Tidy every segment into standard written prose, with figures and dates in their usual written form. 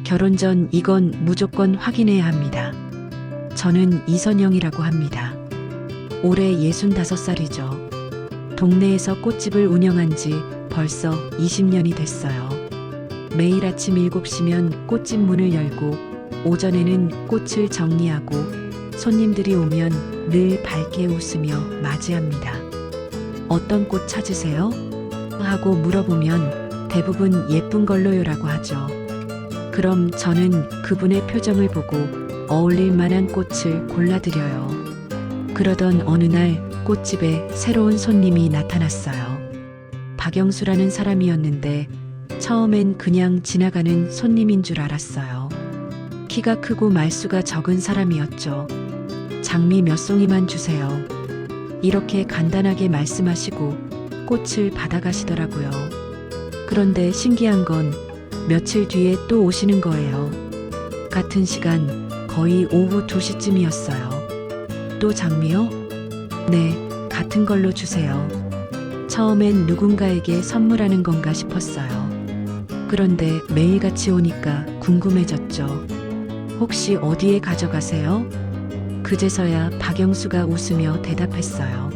결혼 전 이건 무조건 확인해야 합니다. 저는 이선영이라고 합니다. 올해 65살이죠. 동네에서 꽃집을 운영한 지 벌써 20년이 됐어요. 매일 아침 7시면 꽃집 문을 열고 오전에는 꽃을 정리하고 손님들이 오면 늘 밝게 웃으며 맞이합니다. 어떤 꽃 찾으세요? 하고 물어보면 대부분 예쁜 걸로요라고 하죠. 그럼 저는 그분의 표정을 보고 어울릴 만한 꽃을 골라드려요. 그러던 어느 날 꽃집에 새로운 손님이 나타났어요. 박영수라는 사람이었는데 처음엔 그냥 지나가는 손님인 줄 알았어요. 키가 크고 말수가 적은 사람이었죠. 장미 몇 송이만 주세요. 이렇게 간단하게 말씀하시고 꽃을 받아가시더라고요. 그런데 신기한 건 며칠 뒤에 또 오시는 거예요. 같은 시간 거의 오후 2시쯤이었어요. 또 장미요? 네, 같은 걸로 주세요. 처음엔 누군가에게 선물하는 건가 싶었어요. 그런데 매일같이 오니까 궁금해졌죠. 혹시 어디에 가져가세요? 그제서야 박영수가 웃으며 대답했어요.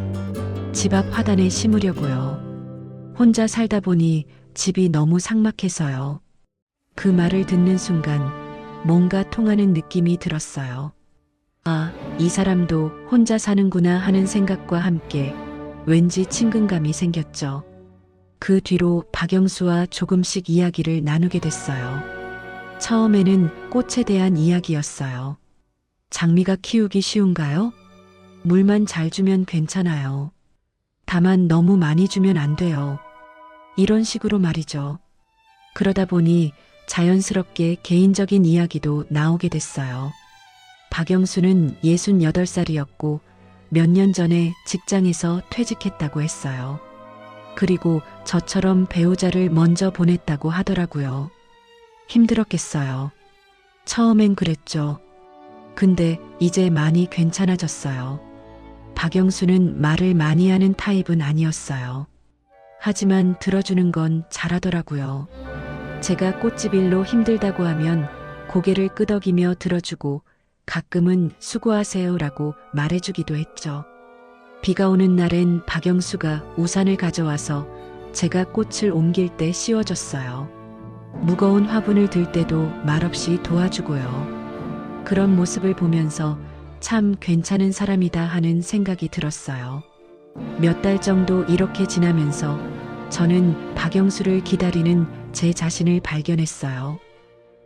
집 앞 화단에 심으려고요. 혼자 살다 보니 집이 너무 삭막해서요. 그 말을 듣는 순간 뭔가 통하는 느낌이 들었어요. 아, 이 사람도 혼자 사는구나 하는 생각과 함께 왠지 친근감이 생겼죠. 그 뒤로 박영수와 조금씩 이야기를 나누게 됐어요. 처음에는 꽃에 대한 이야기였어요. 장미가 키우기 쉬운가요? 물만 잘 주면 괜찮아요. 다만 너무 많이 주면 안 돼요. 이런 식으로 말이죠. 그러다 보니 자연스럽게 개인적인 이야기도 나오게 됐어요. 박영수는 68살이었고 몇 년 전에 직장에서 퇴직했다고 했어요. 그리고 저처럼 배우자를 먼저 보냈다고 하더라고요. 힘들었겠어요. 처음엔 그랬죠. 근데 이제 많이 괜찮아졌어요. 박영수는 말을 많이 하는 타입은 아니었어요. 하지만 들어주는 건 잘하더라고요. 제가 꽃집 일로 힘들다고 하면 고개를 끄덕이며 들어주고 가끔은 수고하세요라고 말해주기도 했죠. 비가 오는 날엔 박영수가 우산을 가져와서 제가 꽃을 옮길 때 씌워줬어요. 무거운 화분을 들 때도 말없이 도와주고요. 그런 모습을 보면서 참 괜찮은 사람이다 하는 생각이 들었어요. 몇 달 정도 이렇게 지나면서 저는 박영수를 기다리는 제 자신을 발견했어요.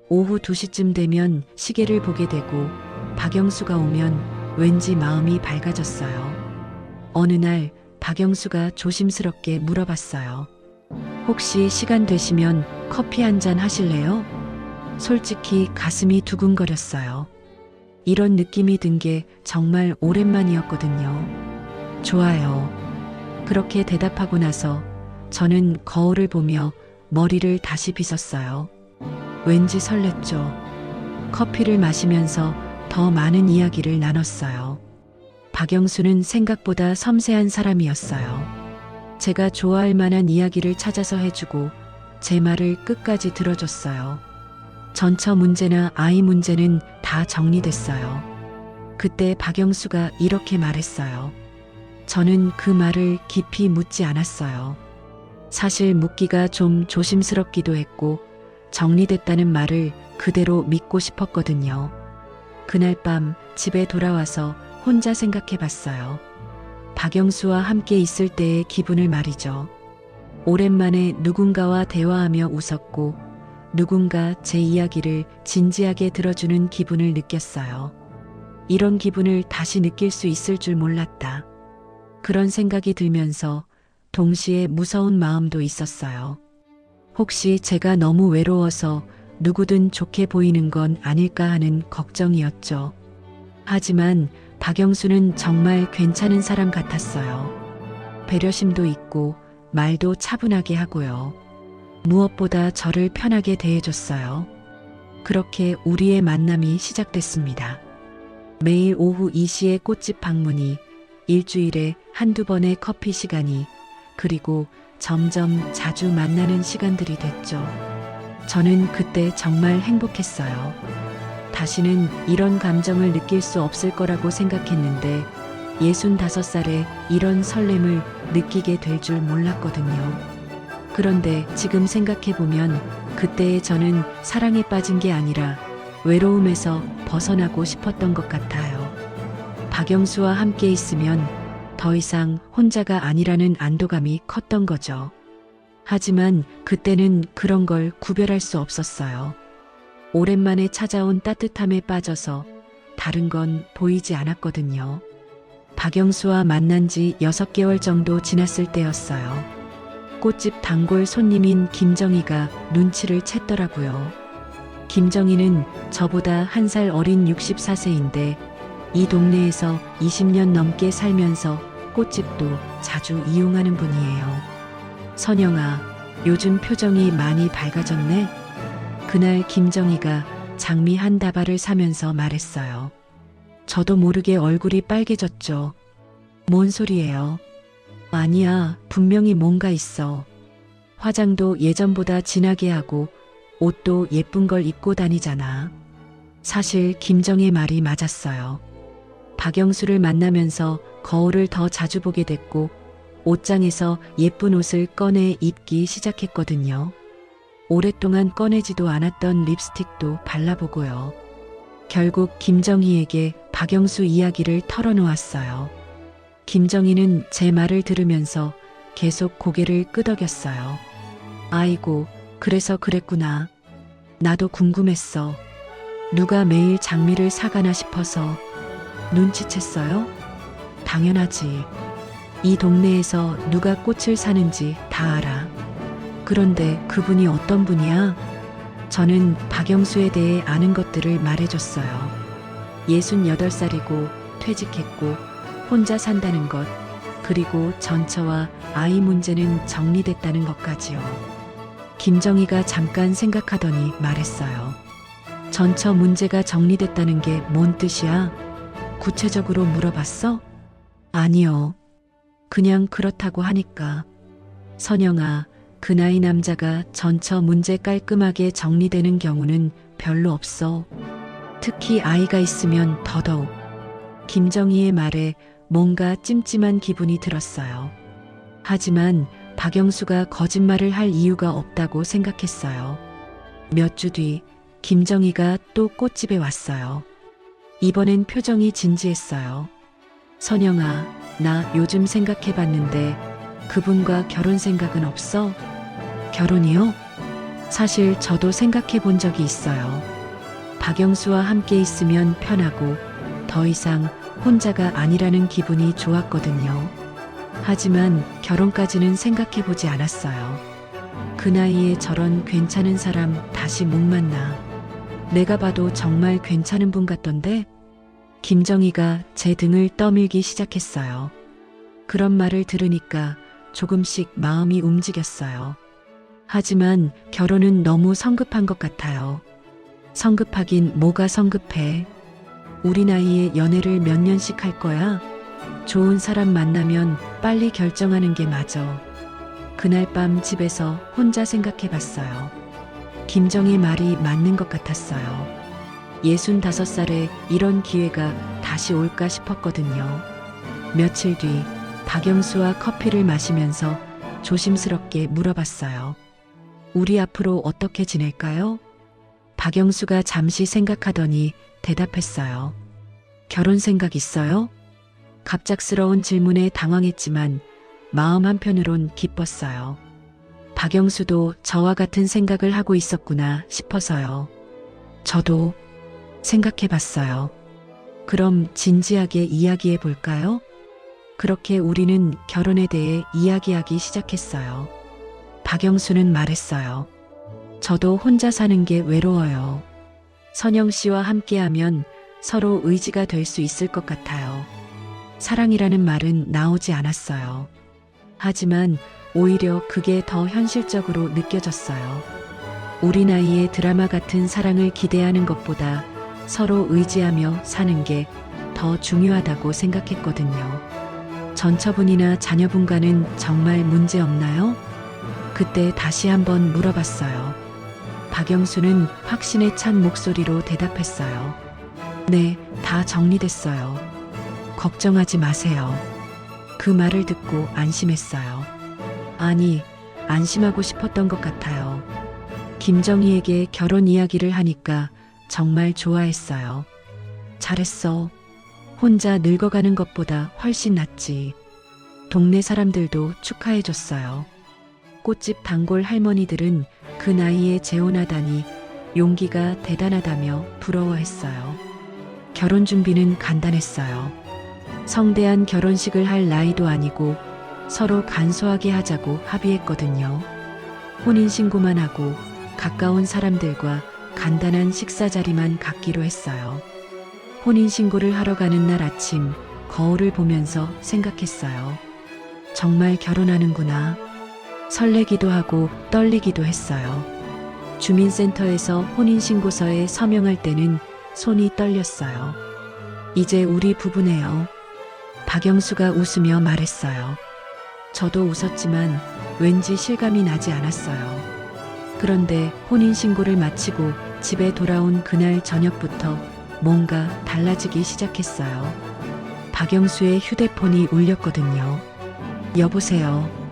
오후 2시쯤 되면 시계를 보게 되고 박영수가 오면 왠지 마음이 밝아졌어요. 어느 날 박영수가 조심스럽게 물어봤어요. 혹시 시간 되시면 커피 한 잔 하실래요? 솔직히 가슴이 두근거렸어요. 이런 느낌이 든 게 정말 오랜만이었거든요. 좋아요. 그렇게 대답하고 나서 저는 거울을 보며 머리를 다시 빗었어요. 왠지 설렜죠. 커피를 마시면서 더 많은 이야기를 나눴어요. 박영수는 생각보다 섬세한 사람이었어요. 제가 좋아할 만한 이야기를 찾아서 해주고 제 말을 끝까지 들어줬어요. 전처 문제나 아이 문제는 다 정리됐어요. 그때 박영수가 이렇게 말했어요. 저는 그 말을 깊이 묻지 않았어요. 사실 묻기가 좀 조심스럽기도 했고 정리됐다는 말을 그대로 믿고 싶었거든요. 그날 밤 집에 돌아와서 혼자 생각해 봤어요. 박영수와 함께 있을 때의 기분을 말이죠. 오랜만에 누군가와 대화하며 웃었고 누군가 제 이야기를 진지하게 들어주는 기분을 느꼈어요. 이런 기분을 다시 느낄 수 있을 줄 몰랐다. 그런 생각이 들면서 동시에 무서운 마음도 있었어요. 혹시 제가 너무 외로워서 누구든 좋게 보이는 건 아닐까 하는 걱정이었죠. 하지만 박영수는 정말 괜찮은 사람 같았어요. 배려심도 있고 말도 차분하게 하고요. 무엇보다 저를 편하게 대해줬어요. 그렇게 우리의 만남이 시작됐습니다. 매일 오후 2시에 꽃집 방문이, 일주일에 한두 번의 커피 시간이, 그리고 점점 자주 만나는 시간들이 됐죠. 저는 그때 정말 행복했어요. 다시는 이런 감정을 느낄 수 없을 거라고 생각했는데 65살에 이런 설렘을 느끼게 될 줄 몰랐거든요. 그런데 지금 생각해보면 그때의 저는 사랑에 빠진 게 아니라 외로움에서 벗어나고 싶었던 것 같아요. 박영수와 함께 있으면 더 이상 혼자가 아니라는 안도감이 컸던 거죠. 하지만 그때는 그런 걸 구별할 수 없었어요. 오랜만에 찾아온 따뜻함에 빠져서 다른 건 보이지 않았거든요. 박영수와 만난 지 6개월 정도 지났을 때였어요. 꽃집 단골 손님인 김정희가 눈치를 챘더라고요. 김정희는 저보다 1살 어린 64세인데 이 동네에서 20년 넘게 살면서 꽃집도 자주 이용하는 분이에요. 선영아, 요즘 표정이 많이 밝아졌네? 그날 김정희가 장미 한 다발을 사면서 말했어요. 저도 모르게 얼굴이 빨개졌죠. 뭔 소리예요? 아니야, 분명히 뭔가 있어. 화장도 예전보다 진하게 하고 옷도 예쁜 걸 입고 다니잖아. 사실 김정희의 말이 맞았어요. 박영수를 만나면서 거울을 더 자주 보게 됐고 옷장에서 예쁜 옷을 꺼내 입기 시작했거든요. 오랫동안 꺼내지도 않았던 립스틱도 발라보고요. 결국 김정희에게 박영수 이야기를 털어놓았어요. 김정희는 제 말을 들으면서 계속 고개를 끄덕였어요. 아이고, 그래서 그랬구나. 나도 궁금했어. 누가 매일 장미를 사가나 싶어서. 눈치챘어요? 당연하지. 이 동네에서 누가 꽃을 사는지 다 알아. 그런데 그분이 어떤 분이야? 저는 박영수에 대해 아는 것들을 말해줬어요. 68살이고 퇴직했고 혼자 산다는 것, 그리고 전처와 아이 문제는 정리됐다는 것까지요. 김정희가 잠깐 생각하더니 말했어요. 전처 문제가 정리됐다는 게 뭔 뜻이야? 구체적으로 물어봤어? 아니요. 그냥 그렇다고 하니까. 선영아, 그 나이 남자가 전처 문제 깔끔하게 정리되는 경우는 별로 없어. 특히 아이가 있으면 더더욱. 김정희의 말에 뭔가 찜찜한 기분이 들었어요. 하지만 박영수가 거짓말을 할 이유가 없다고 생각했어요. 몇 주 뒤 김정희가 또 꽃집에 왔어요. 이번엔 표정이 진지했어요. 선영아, 나 요즘 생각해봤는데 그분과 결혼 생각은 없어? 결혼이요? 사실 저도 생각해본 적이 있어요. 박영수와 함께 있으면 편하고 더 이상 혼자가 아니라는 기분이 좋았거든요. 하지만 결혼까지는 생각해보지 않았어요. 그 나이에 저런 괜찮은 사람 다시 못 만나. 내가 봐도 정말 괜찮은 분 같던데? 김정희가 제 등을 떠밀기 시작했어요. 그런 말을 들으니까 조금씩 마음이 움직였어요. 하지만 결혼은 너무 성급한 것 같아요. 성급하긴 뭐가 성급해. 우리 나이에 연애를 몇 년씩 할 거야? 좋은 사람 만나면 빨리 결정하는 게 맞아. 그날 밤 집에서 혼자 생각해 봤어요. 김정희 말이 맞는 것 같았어요. 65살에 이런 기회가 다시 올까 싶었거든요. 며칠 뒤 박영수와 커피를 마시면서 조심스럽게 물어봤어요. 우리 앞으로 어떻게 지낼까요? 박영수가 잠시 생각하더니 대답했어요. 결혼 생각 있어요? 갑작스러운 질문에 당황했지만 마음 한편으론 기뻤어요. 박영수도 저와 같은 생각을 하고 있었구나 싶어서요. 저도 생각해 봤어요. 그럼 진지하게 이야기해 볼까요? 그렇게 우리는 결혼에 대해 이야기하기 시작했어요. 박영수는 말했어요. 저도 혼자 사는 게 외로워요. 선영 씨와 함께하면 서로 의지가 될 수 있을 것 같아요. 사랑이라는 말은 나오지 않았어요. 하지만 오히려 그게 더 현실적으로 느껴졌어요. 우리 나이에 드라마 같은 사랑을 기대하는 것보다 서로 의지하며 사는 게 더 중요하다고 생각했거든요. 전처분이나 자녀분과는 정말 문제 없나요? 그때 다시 한번 물어봤어요. 박영수는 확신에 찬 목소리로 대답했어요. 네, 다 정리됐어요. 걱정하지 마세요. 그 말을 듣고 안심했어요. 아니, 안심하고 싶었던 것 같아요. 김정희에게 결혼 이야기를 하니까 정말 좋아했어요. 잘했어. 혼자 늙어가는 것보다 훨씬 낫지. 동네 사람들도 축하해줬어요. 꽃집 단골 할머니들은 그 나이에 재혼하다니 용기가 대단하다며 부러워했어요. 결혼 준비는 간단했어요. 성대한 결혼식을 할 나이도 아니고 서로 간소하게 하자고 합의했거든요. 혼인신고만 하고 가까운 사람들과 간단한 식사 자리만 갖기로 했어요. 혼인신고를 하러 가는 날 아침 거울을 보면서 생각했어요. 정말 결혼하는구나. 설레기도 하고 떨리기도 했어요. 주민센터에서 혼인신고서에 서명할 때는 손이 떨렸어요. 이제 우리 부부네요. 박영수가 웃으며 말했어요. 저도 웃었지만 왠지 실감이 나지 않았어요. 그런데 혼인신고를 마치고 집에 돌아온 그날 저녁부터 뭔가 달라지기 시작했어요. 박영수의 휴대폰이 울렸거든요. 여보세요.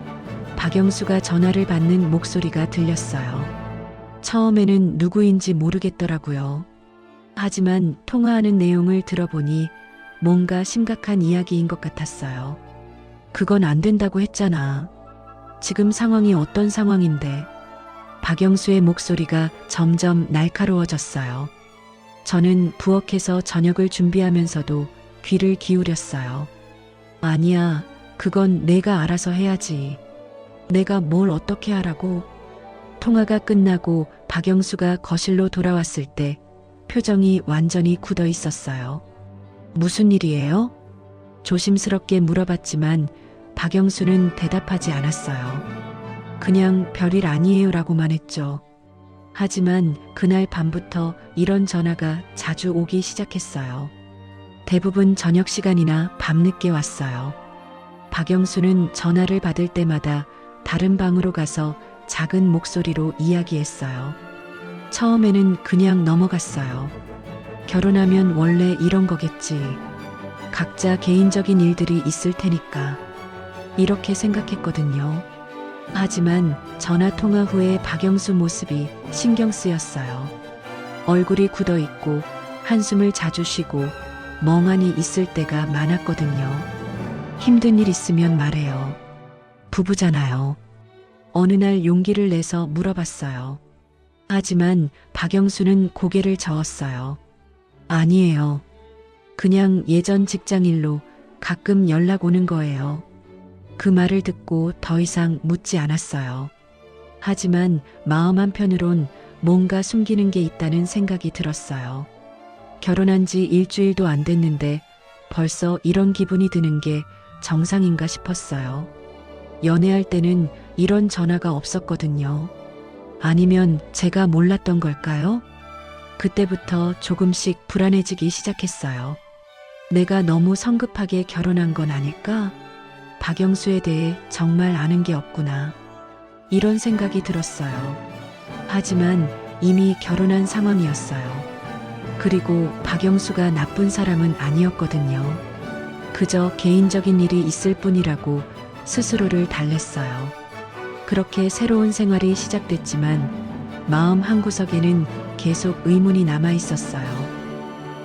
박영수가 전화를 받는 목소리가 들렸어요. 처음에는 누구인지 모르겠더라고요. 하지만 통화하는 내용을 들어보니 뭔가 심각한 이야기인 것 같았어요. 그건 안 된다고 했잖아. 지금 상황이 어떤 상황인데. 박영수의 목소리가 점점 날카로워졌어요. 저는 부엌에서 저녁을 준비하면서도 귀를 기울였어요. 아니야, 그건 내가 알아서 해야지. 내가 뭘 어떻게 하라고? 통화가 끝나고 박영수가 거실로 돌아왔을 때 표정이 완전히 굳어 있었어요. 무슨 일이에요? 조심스럽게 물어봤지만 박영수는 대답하지 않았어요. 그냥 별일 아니에요라고만 했죠. 하지만 그날 밤부터 이런 전화가 자주 오기 시작했어요. 대부분 저녁 시간이나 밤늦게 왔어요. 박영수는 전화를 받을 때마다 다른 방으로 가서 작은 목소리로 이야기했어요. 처음에는 그냥 넘어갔어요. 결혼하면 원래 이런 거겠지. 각자 개인적인 일들이 있을 테니까. 이렇게 생각했거든요. 하지만 전화 통화 후에 박영수 모습이 신경 쓰였어요. 얼굴이 굳어 있고 한숨을 자주 쉬고 멍하니 있을 때가 많았거든요. 힘든 일 있으면 말해요. 부부잖아요. 어느 날 용기를 내서 물어봤어요. 하지만 박영수는 고개를 저었어요. 아니에요. 그냥 예전 직장일로 가끔 연락 오는 거예요. 그 말을 듣고 더 이상 묻지 않았어요. 하지만 마음 한편으론 뭔가 숨기는 게 있다는 생각이 들었어요. 결혼한 지 일주일도 안 됐는데 벌써 이런 기분이 드는 게 정상인가 싶었어요. 연애할 때는 이런 전화가 없었거든요. 아니면 제가 몰랐던 걸까요? 그때부터 조금씩 불안해지기 시작했어요. 내가 너무 성급하게 결혼한 건 아닐까? 박영수에 대해 정말 아는 게 없구나. 이런 생각이 들었어요. 하지만 이미 결혼한 상황이었어요. 그리고 박영수가 나쁜 사람은 아니었거든요. 그저 개인적인 일이 있을 뿐이라고 스스로를 달랬어요. 그렇게 새로운 생활이 시작됐지만 마음 한구석에는 계속 의문이 남아 있었어요.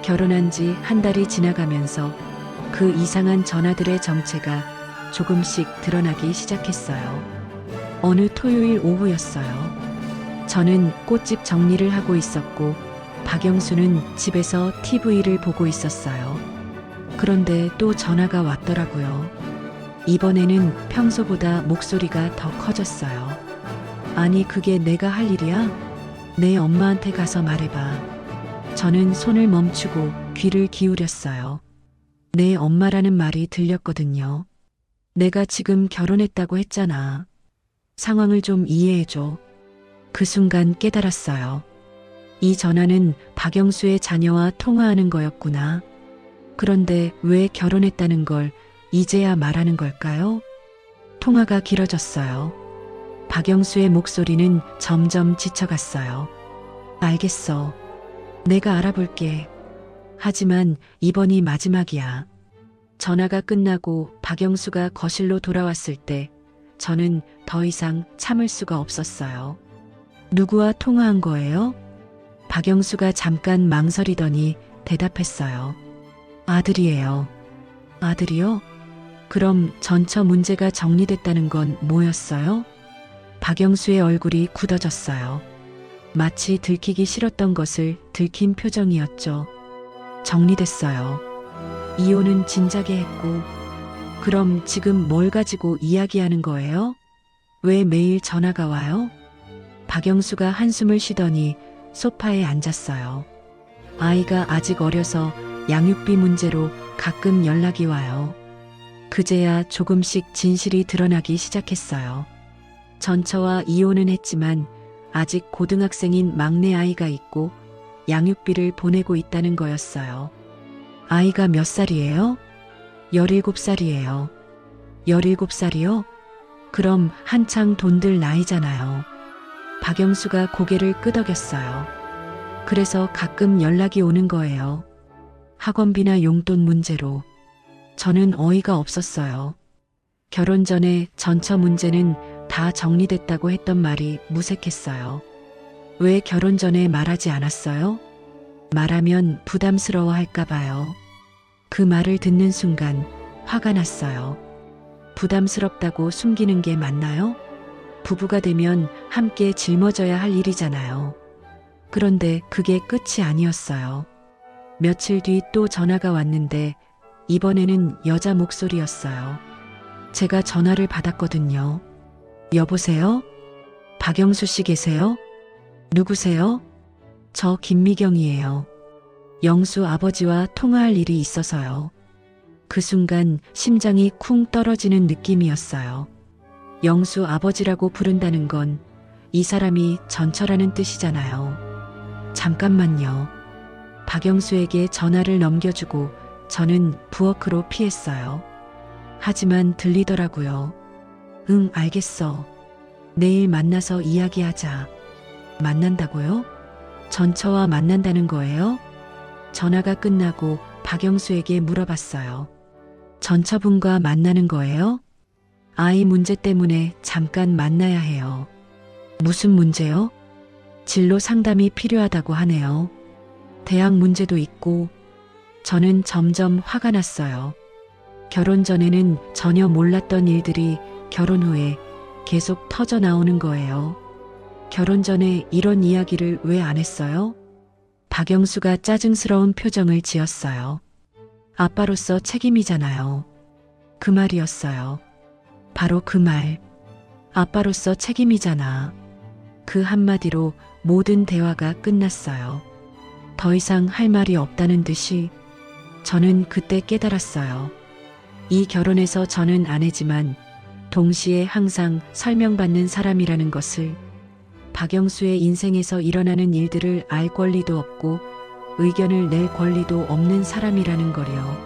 결혼한 지 한 달이 지나가면서 그 이상한 전화들의 정체가 조금씩 드러나기 시작했어요. 어느 토요일 오후였어요. 저는 꽃집 정리를 하고 있었고 박영수는 집에서 TV를 보고 있었어요. 그런데 또 전화가 왔더라고요. 이번에는 평소보다 목소리가 더 커졌어요. 아니, 그게 내가 할 일이야? 내 엄마한테 가서 말해봐. 저는 손을 멈추고 귀를 기울였어요. 내 엄마라는 말이 들렸거든요. 내가 지금 결혼했다고 했잖아. 상황을 좀 이해해줘. 그 순간 깨달았어요. 이 전화는 박영수의 자녀와 통화하는 거였구나. 그런데 왜 결혼했다는 걸 이제야 말하는 걸까요? 통화가 길어졌어요. 박영수의 목소리는 점점 지쳐갔어요. 알겠어. 내가 알아볼게. 하지만 이번이 마지막이야. 전화가 끝나고 박영수가 거실로 돌아왔을 때 저는 더 이상 참을 수가 없었어요. 누구와 통화한 거예요? 박영수가 잠깐 망설이더니 대답했어요. 아들이에요. 아들이요? 그럼 전처 문제가 정리됐다는 건 뭐였어요? 박영수의 얼굴이 굳어졌어요. 마치 들키기 싫었던 것을 들킨 표정이었죠. 정리됐어요. 이혼은 진작에 했고, 그럼 지금 뭘 가지고 이야기하는 거예요? 왜 매일 전화가 와요? 박영수가 한숨을 쉬더니 소파에 앉았어요. 아이가 아직 어려서 양육비 문제로 가끔 연락이 와요. 그제야 조금씩 진실이 드러나기 시작했어요. 전처와 이혼은 했지만 아직 고등학생인 막내 아이가 있고 양육비를 보내고 있다는 거였어요. 아이가 몇 살이에요? 17살이에요. 17살이요? 그럼 한창 돈들 나이잖아요. 박영수가 고개를 끄덕였어요. 그래서 가끔 연락이 오는 거예요. 학원비나 용돈 문제로. 저는 어이가 없었어요. 결혼 전에 전처 문제는 다 정리됐다고 했던 말이 무색했어요. 왜 결혼 전에 말하지 않았어요? 말하면 부담스러워 할까 봐요. 그 말을 듣는 순간 화가 났어요. 부담스럽다고 숨기는 게 맞나요? 부부가 되면 함께 짊어져야 할 일이잖아요. 그런데 그게 끝이 아니었어요. 며칠 뒤 또 전화가 왔는데 이번에는 여자 목소리였어요. 제가 전화를 받았거든요. 여보세요? 박영수 씨 계세요? 누구세요? 저 김미경이에요. 영수 아버지와 통화할 일이 있어서요. 그 순간 심장이 쿵 떨어지는 느낌이었어요. 영수 아버지라고 부른다는 건 이 사람이 전처라는 뜻이잖아요. 잠깐만요. 박영수에게 전화를 넘겨주고 저는 부엌으로 피했어요. 하지만 들리더라고요. 응, 알겠어. 내일 만나서 이야기하자. 만난다고요? 전처와 만난다는 거예요? 전화가 끝나고 박영수에게 물어봤어요. 전처분과 만나는 거예요? 아이 문제 때문에 잠깐 만나야 해요. 무슨 문제요? 진로 상담이 필요하다고 하네요. 대학 문제도 있고. 저는 점점 화가 났어요. 결혼 전에는 전혀 몰랐던 일들이 결혼 후에 계속 터져 나오는 거예요. 결혼 전에 이런 이야기를 왜 안 했어요? 박영수가 짜증스러운 표정을 지었어요. 아빠로서 책임이잖아요. 그 말이었어요. 바로 그 말. 아빠로서 책임이잖아. 그 한마디로 모든 대화가 끝났어요. 더 이상 할 말이 없다는 듯이 저는 그때 깨달았어요. 이 결혼에서 저는 아내지만 동시에 항상 설명받는 사람이라는 것을. 박영수의 인생에서 일어나는 일들을 알 권리도 없고 의견을 낼 권리도 없는 사람이라는 거요.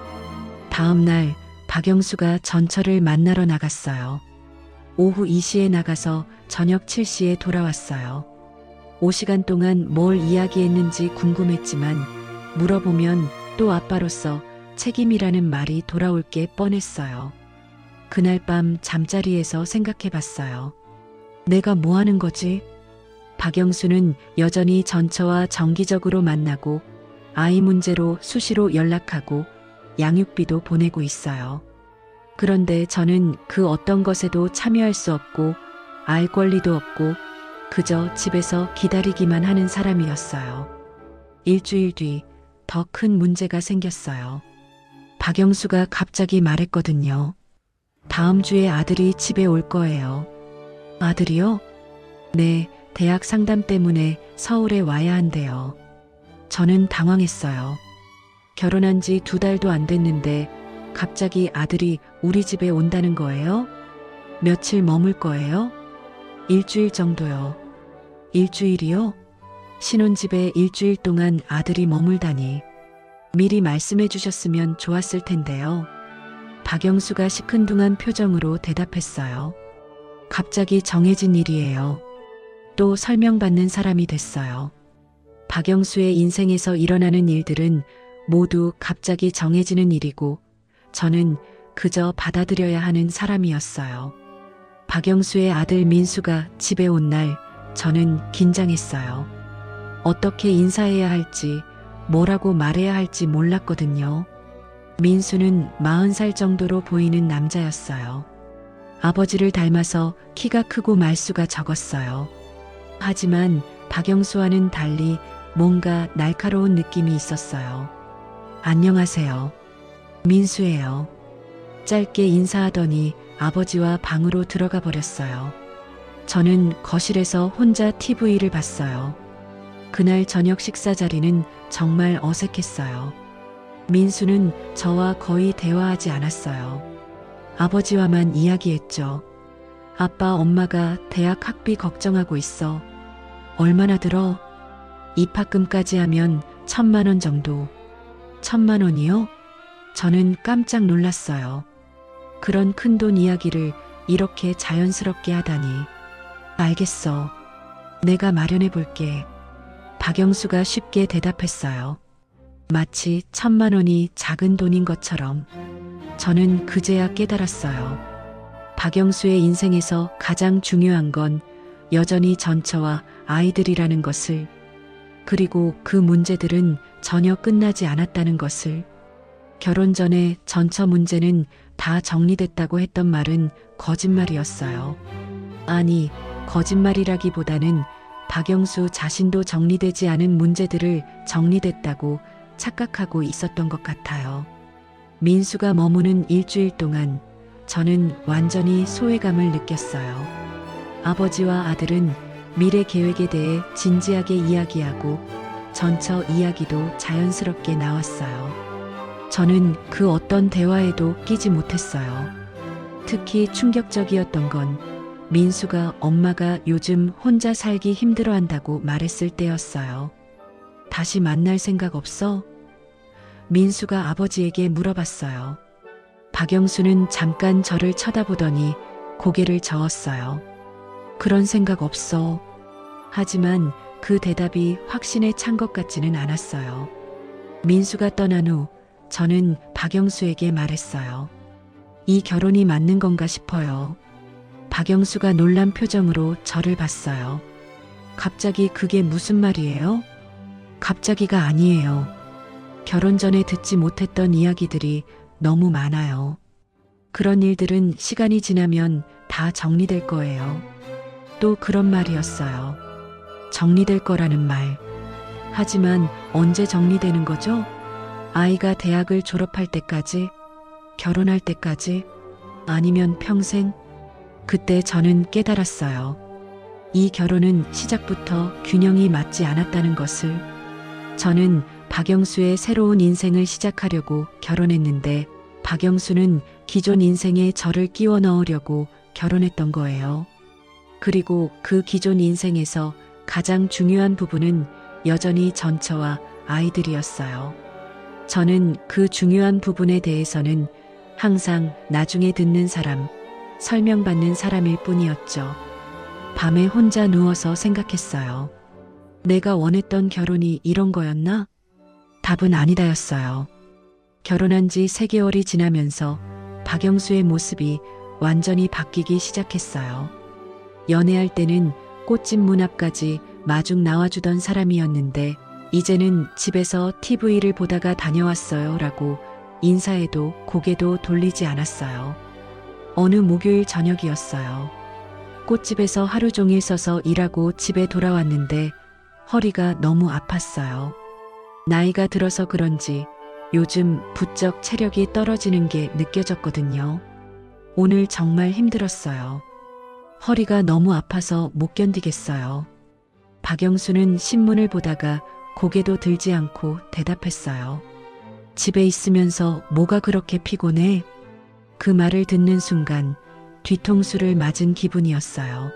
다음 날 박영수가 전처를 만나러 나갔어요. 오후 2시에 나가서 저녁 7시에 돌아왔어요. 5시간 동안 뭘 이야기했는지 궁금했지만 물어보면 또 아빠로서 책임이라는 말이 돌아올 게 뻔했어요. 그날 밤 잠자리에서 생각해봤어요. 내가 뭐 하는 거지? 박영수는 여전히 전처와 정기적으로 만나고 아이 문제로 수시로 연락하고 양육비도 보내고 있어요. 그런데 저는 그 어떤 것에도 참여할 수 없고 알 권리도 없고 그저 집에서 기다리기만 하는 사람이었어요. 일주일 뒤 더 큰 문제가 생겼어요. 박영수가 갑자기 말했거든요. 다음 주에 아들이 집에 올 거예요. 아들이요? 네, 대학 상담 때문에 서울에 와야 한대요. 저는 당황했어요. 결혼한 지 2달도 안 됐는데 갑자기 아들이 우리 집에 온다는 거예요? 며칠 머물 거예요? 일주일 정도요. 일주일이요? 신혼집에 일주일 동안 아들이 머물다니. 미리 말씀해 주셨으면 좋았을 텐데요. 박영수가 시큰둥한 표정으로 대답했어요. 갑자기 정해진 일이에요. 또 설명받는 사람이 됐어요. 박영수의 인생에서 일어나는 일들은 모두 갑자기 정해지는 일이고 저는 그저 받아들여야 하는 사람이었어요. 박영수의 아들 민수가 집에 온 날 저는 긴장했어요. 어떻게 인사해야 할지, 뭐라고 말해야 할지 몰랐거든요. 민수는 40살 정도로 보이는 남자였어요. 아버지를 닮아서 키가 크고 말수가 적었어요. 하지만 박영수와는 달리 뭔가 날카로운 느낌이 있었어요. 안녕하세요. 민수예요. 짧게 인사하더니 아버지와 방으로 들어가 버렸어요. 저는 거실에서 혼자 TV를 봤어요. 그날 저녁 식사 자리는 정말 어색했어요. 민수는 저와 거의 대화하지 않았어요. 아버지와만 이야기했죠. 아빠, 엄마가 대학 학비 걱정하고 있어. 얼마나 들어? 입학금까지 하면 1,000만 원 정도. 1,000만 원이요? 저는 깜짝 놀랐어요. 그런 큰돈 이야기를 이렇게 자연스럽게 하다니. 알겠어. 내가 마련해 볼게. 박영수가 쉽게 대답했어요. 마치 1,000만 원이 작은 돈인 것처럼. 저는 그제야 깨달았어요. 박영수의 인생에서 가장 중요한 건 여전히 전처와 아이들이라는 것을, 그리고 그 문제들은 전혀 끝나지 않았다는 것을. 결혼 전에 전처 문제는 다 정리됐다고 했던 말은 거짓말이었어요. 아니, 거짓말이라기보다는 박영수 자신도 정리되지 않은 문제들을 정리됐다고 착각하고 있었던 것 같아요. 민수가 머무는 일주일 동안 저는 완전히 소외감을 느꼈어요. 아버지와 아들은 미래 계획에 대해 진지하게 이야기하고 전처 이야기도 자연스럽게 나왔어요. 저는 그 어떤 대화에도 끼지 못했어요. 특히 충격적이었던 건 민수가 엄마가 요즘 혼자 살기 힘들어한다고 말했을 때였어요. 다시 만날 생각 없어? 민수가 아버지에게 물어봤어요. 박영수는 잠깐 저를 쳐다보더니 고개를 저었어요. 그런 생각 없어. 하지만 그 대답이 확신에 찬 것 같지는 않았어요. 민수가 떠난 후 저는 박영수에게 말했어요. 이 결혼이 맞는 건가 싶어요. 박영수가 놀란 표정으로 저를 봤어요. 갑자기 그게 무슨 말이에요? 갑자기가 아니에요. 결혼 전에 듣지 못했던 이야기들이 너무 많아요. 그런 일들은 시간이 지나면 다 정리될 거예요. 또 그런 말이었어요. 정리될 거라는 말. 하지만 언제 정리되는 거죠? 아이가 대학을 졸업할 때까지? 결혼할 때까지? 아니면 평생? 그때 저는 깨달았어요. 이 결혼은 시작부터 균형이 맞지 않았다는 것을. 저는 박영수의 새로운 인생을 시작하려고 결혼했는데 박영수는 기존 인생에 저를 끼워 넣으려고 결혼했던 거예요. 그리고 그 기존 인생에서 가장 중요한 부분은 여전히 전처와 아이들이었어요. 저는 그 중요한 부분에 대해서는 항상 나중에 듣는 사람, 설명받는 사람일 뿐이었죠. 밤에 혼자 누워서 생각했어요. 내가 원했던 결혼이 이런 거였나? 답은 아니다였어요. 결혼한 지 3개월이 지나면서 박영수의 모습이 완전히 바뀌기 시작했어요. 연애할 때는 꽃집 문 앞까지 마중 나와주던 사람이었는데 이제는 집에서 TV를 보다가 다녀왔어요 라고 인사해도 고개도 돌리지 않았어요. 어느 목요일 저녁이었어요. 꽃집에서 하루 종일 서서 일하고 집에 돌아왔는데 허리가 너무 아팠어요. 나이가 들어서 그런지 요즘 부쩍 체력이 떨어지는 게 느껴졌거든요. 오늘 정말 힘들었어요. 허리가 너무 아파서 못 견디겠어요. 박영수는 신문을 보다가 고개도 들지 않고 대답했어요. 집에 있으면서 뭐가 그렇게 피곤해? 그 말을 듣는 순간 뒤통수를 맞은 기분이었어요.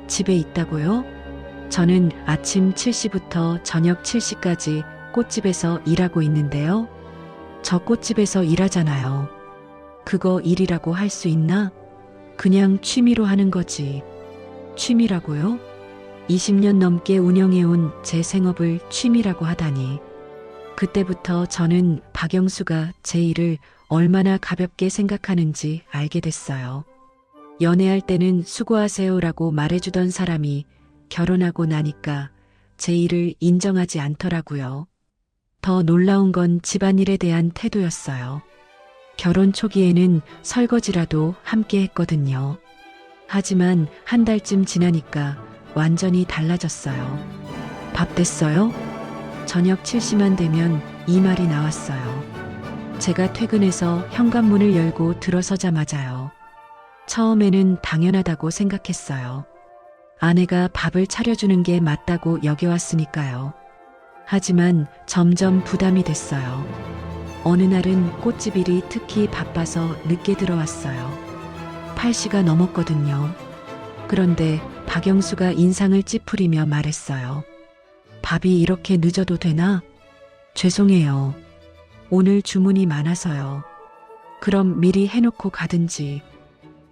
집에 있다고요? 저는 아침 7시부터 저녁 7시까지 꽃집에서 일하고 있는데요. 저 꽃집에서 일하잖아요. 그거 일이라고 할 수 있나? 그냥 취미로 하는 거지. 취미라고요? 20년 넘게 운영해온 제 생업을 취미라고 하다니. 그때부터 저는 박영수가 제 일을 얼마나 가볍게 생각하는지 알게 됐어요. 연애할 때는 수고하세요라고 말해주던 사람이 결혼하고 나니까 제 일을 인정하지 않더라고요. 더 놀라운 건 집안일에 대한 태도였어요. 결혼 초기에는 설거지라도 함께 했거든요. 하지만 한 달쯤 지나니까 완전히 달라졌어요. 밥 됐어요? 저녁 7시만 되면 이 말이 나왔어요. 제가 퇴근해서 현관문을 열고 들어서자마자요. 처음에는 당연하다고 생각했어요. 아내가 밥을 차려주는 게 맞다고 여겨왔으니까요. 하지만 점점 부담이 됐어요. 어느 날은 꽃집 일이 특히 바빠서 늦게 들어왔어요. 8시가 넘었거든요. 그런데 박영수가 인상을 찌푸리며 말했어요. 밥이 이렇게 늦어도 되나? 죄송해요. 오늘 주문이 많아서요. 그럼 미리 해놓고 가든지.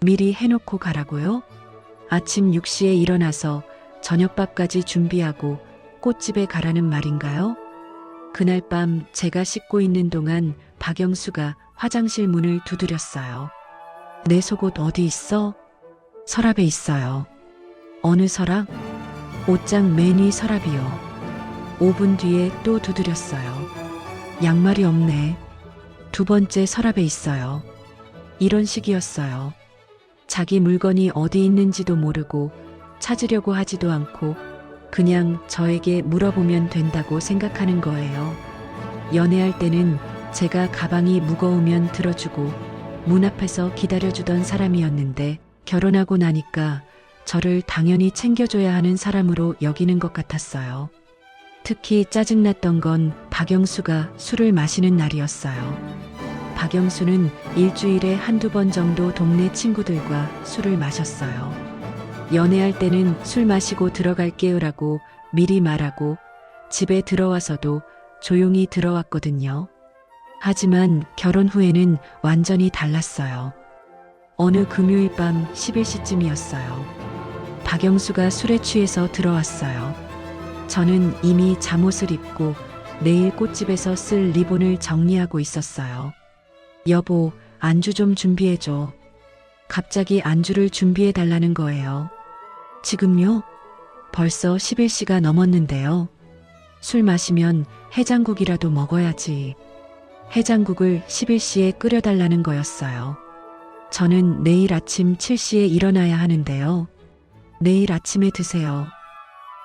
미리 해놓고 가라고요? 아침 6시에 일어나서 저녁밥까지 준비하고 꽃집에 가라는 말인가요? 그날 밤 제가 씻고 있는 동안 박영수가 화장실 문을 두드렸어요. 내 속옷 어디 있어? 서랍에 있어요. 어느 서랍? 옷장 맨 위 서랍이요. 5분 뒤에 또 두드렸어요. 양말이 없네. 두 번째 서랍에 있어요. 이런 식이었어요. 자기 물건이 어디 있는지도 모르고 찾으려고 하지도 않고 그냥 저에게 물어보면 된다고 생각하는 거예요. 연애할 때는 제가 가방이 무거우면 들어주고 문 앞에서 기다려주던 사람이었는데 결혼하고 나니까 저를 당연히 챙겨줘야 하는 사람으로 여기는 것 같았어요. 특히 짜증났던 건 박영수가 술을 마시는 날이었어요. 박영수는 일주일에 한두 번 정도 동네 친구들과 술을 마셨어요. 연애할 때는 술 마시고 들어갈게요라고 미리 말하고 집에 들어와서도 조용히 들어왔거든요. 하지만 결혼 후에는 완전히 달랐어요. 어느 금요일 밤 11시쯤이었어요. 박영수가 술에 취해서 들어왔어요. 저는 이미 잠옷을 입고 내일 꽃집에서 쓸 리본을 정리하고 있었어요. 여보, 안주 좀 준비해줘. 갑자기 안주를 준비해달라는 거예요. 지금요? 벌써 11시가 넘었는데요. 술 마시면 해장국이라도 먹어야지. 해장국을 11시에 끓여달라는 거였어요. 저는 내일 아침 7시에 일어나야 하는데요. 내일 아침에 드세요.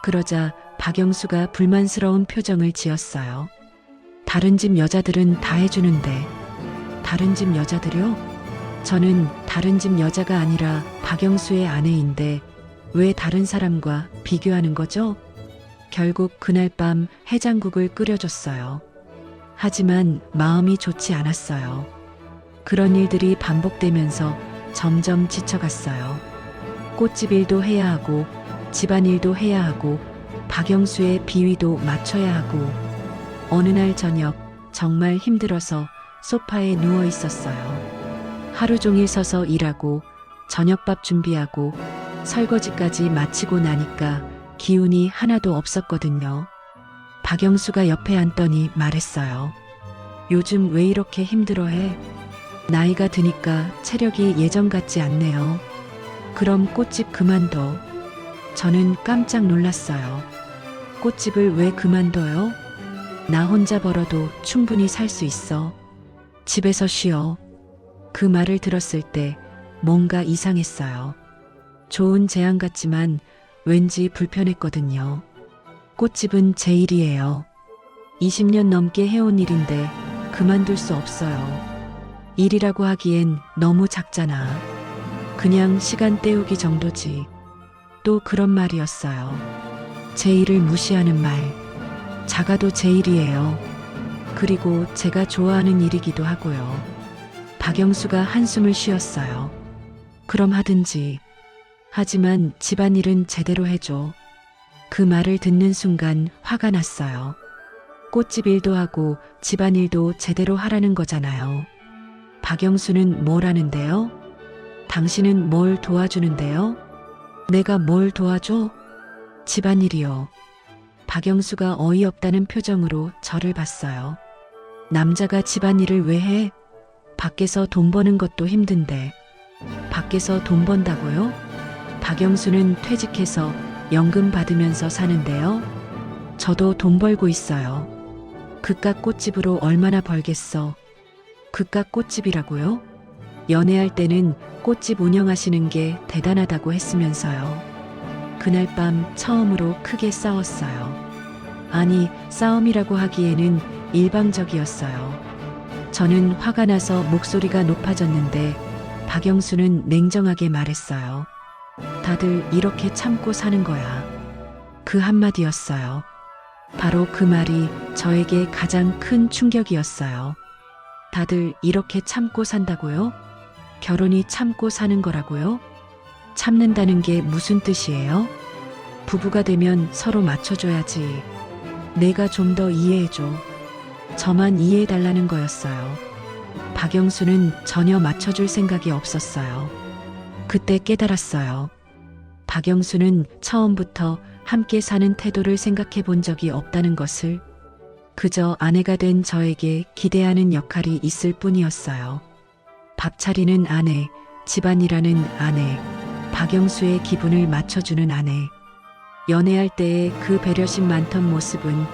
그러자 박영수가 불만스러운 표정을 지었어요. 다른 집 여자들은 다 해주는데. 다른 집 여자들요? 저는 다른 집 여자가 아니라 박영수의 아내인데 왜 다른 사람과 비교하는 거죠? 결국 그날 밤 해장국을 끓여줬어요. 하지만 마음이 좋지 않았어요. 그런 일들이 반복되면서 점점 지쳐갔어요. 꽃집 일도 해야 하고 집안일도 해야 하고 박영수의 비위도 맞춰야 하고 어느 날 저녁 정말 힘들어서 소파에 누워 있었어요. 하루 종일 서서 일하고 저녁밥 준비하고 설거지까지 마치고 나니까 기운이 하나도 없었거든요. 박영수가 옆에 앉더니 말했어요. 요즘 왜 이렇게 힘들어해? 나이가 드니까 체력이 예전 같지 않네요. 그럼 꽃집 그만둬. 저는 깜짝 놀랐어요. 꽃집을 왜 그만둬요? 나 혼자 벌어도 충분히 살 수 있어. 집에서 쉬어. 그 말을 들었을 때 뭔가 이상했어요. 좋은 제안 같지만 왠지 불편했거든요. 꽃집은 제 일이에요. 20년 넘게 해온 일인데 그만둘 수 없어요. 일이라고 하기엔 너무 작잖아. 그냥 시간 때우기 정도지. 또 그런 말이었어요. 제 일을 무시하는 말. 작아도 제 일이에요. 그리고 제가 좋아하는 일이기도 하고요. 박영수가 한숨을 쉬었어요. 그럼 하든지. 하지만 집안일은 제대로 해줘. 그 말을 듣는 순간 화가 났어요. 꽃집 일도 하고 집안일도 제대로 하라는 거잖아요. 박영수는 뭘 하는데요? 당신은 뭘 도와주는데요? 내가 뭘 도와줘? 집안일이요. 박영수가 어이없다는 표정으로 저를 봤어요. 남자가 집안일을 왜 해? 밖에서 돈 버는 것도 힘든데. 밖에서 돈 번다고요? 박영수는 퇴직해서 연금 받으면서 사는데요. 저도 돈 벌고 있어요. 그깟 꽃집으로 얼마나 벌겠어? 그깟 꽃집이라고요? 연애할 때는 꽃집 운영하시는 게 대단하다고 했으면서요. 그날 밤 처음으로 크게 싸웠어요. 아니, 싸움이라고 하기에는 일방적이었어요. 저는 화가 나서 목소리가 높아졌는데 박영수는 냉정하게 말했어요. 다들 이렇게 참고 사는 거야. 그 한마디였어요. 바로 그 말이 저에게 가장 큰 충격이었어요. 다들 이렇게 참고 산다고요? 결혼이 참고 사는 거라고요? 참는다는 게 무슨 뜻이에요? 부부가 되면 서로 맞춰줘야지. 내가 좀 더 이해해줘. 저만 이해해달라는 거였어요. 박영수는 전혀 맞춰줄 생각이 없었어요. 그때 깨달았어요. 박영수는 처음부터 함께 사는 태도를 생각해 본 적이 없다는 것을. 그저 아내가 된 저에게 기대하는 역할이 있을 뿐이었어요. 밥 차리는 아내, 집안일하는 아내, 박영수의 기분을 맞춰주는 아내. 연애할 때의 그 배려심 많던 모습은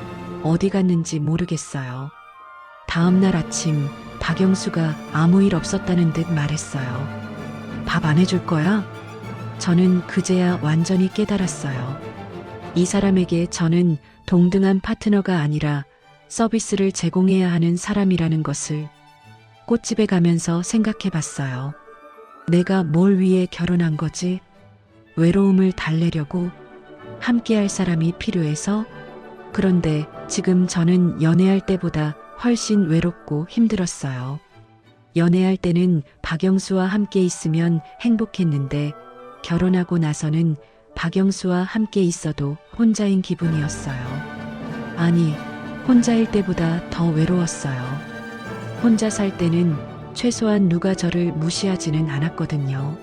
어디 갔는지 모르겠어요. 다음 날 아침 박영수가 아무 일 없었다는 듯 말했어요. 밥 안 해줄 거야? 저는 그제야 완전히 깨달았어요. 이 사람에게 저는 동등한 파트너가 아니라 서비스를 제공해야 하는 사람이라는 것을 꽃집에 가면서 생각해 봤어요. 내가 뭘 위해 결혼한 거지? 외로움을 달래려고? 함께할 사람이 필요해서? 그런데 지금 저는 연애할 때보다 훨씬 외롭고 힘들었어요. 연애할 때는 박영수와 함께 있으면 행복했는데 결혼하고 나서는 박영수와 함께 있어도 혼자인 기분이었어요. 아니, 혼자일 때보다 더 외로웠어요. 혼자 살 때는 최소한 누가 저를 무시하지는 않았거든요.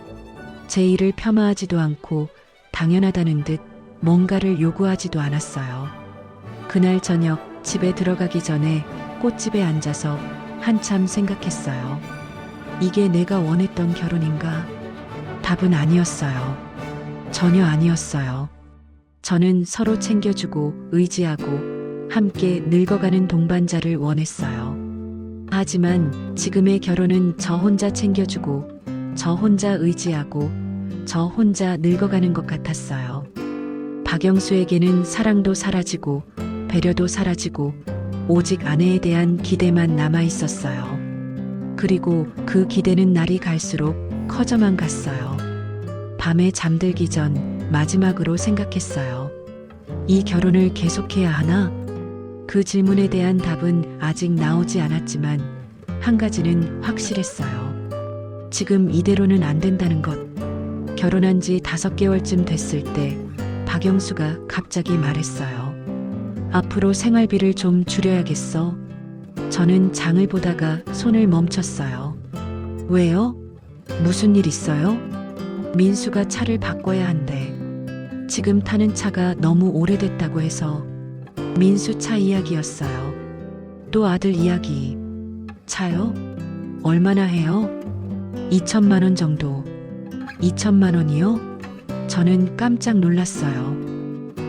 제 일을 폄하하지도 않고 당연하다는 듯 뭔가를 요구하지도 않았어요. 그날 저녁 집에 들어가기 전에 꽃집에 앉아서 한참 생각했어요. 이게 내가 원했던 결혼인가? 답은 아니었어요. 전혀 아니었어요. 저는 서로 챙겨주고 의지하고 함께 늙어가는 동반자를 원했어요. 하지만 지금의 결혼은 저 혼자 챙겨주고 저 혼자 의지하고 저 혼자 늙어가는 것 같았어요. 박영수에게는 사랑도 사라지고 배려도 사라지고 오직 아내에 대한 기대만 남아 있었어요. 그리고 그 기대는 날이 갈수록 커져만 갔어요. 밤에 잠들기 전 마지막으로 생각했어요. 이 결혼을 계속해야 하나? 그 질문에 대한 답은 아직 나오지 않았지만 한 가지는 확실했어요. 지금 이대로는 안 된다는 것. 결혼한 지 5개월쯤 됐을 때 박영수가 갑자기 말했어요. 앞으로 생활비를 좀 줄여야겠어. 저는 장을 보다가 손을 멈췄어요. 왜요? 무슨 일 있어요? 민수가 차를 바꿔야 한대. 지금 타는 차가 너무 오래됐다고 해서. 민수 차 이야기였어요. 또 아들 이야기. 차요? 얼마나 해요? 2천만 원 정도. 2천만 원이요? 저는 깜짝 놀랐어요.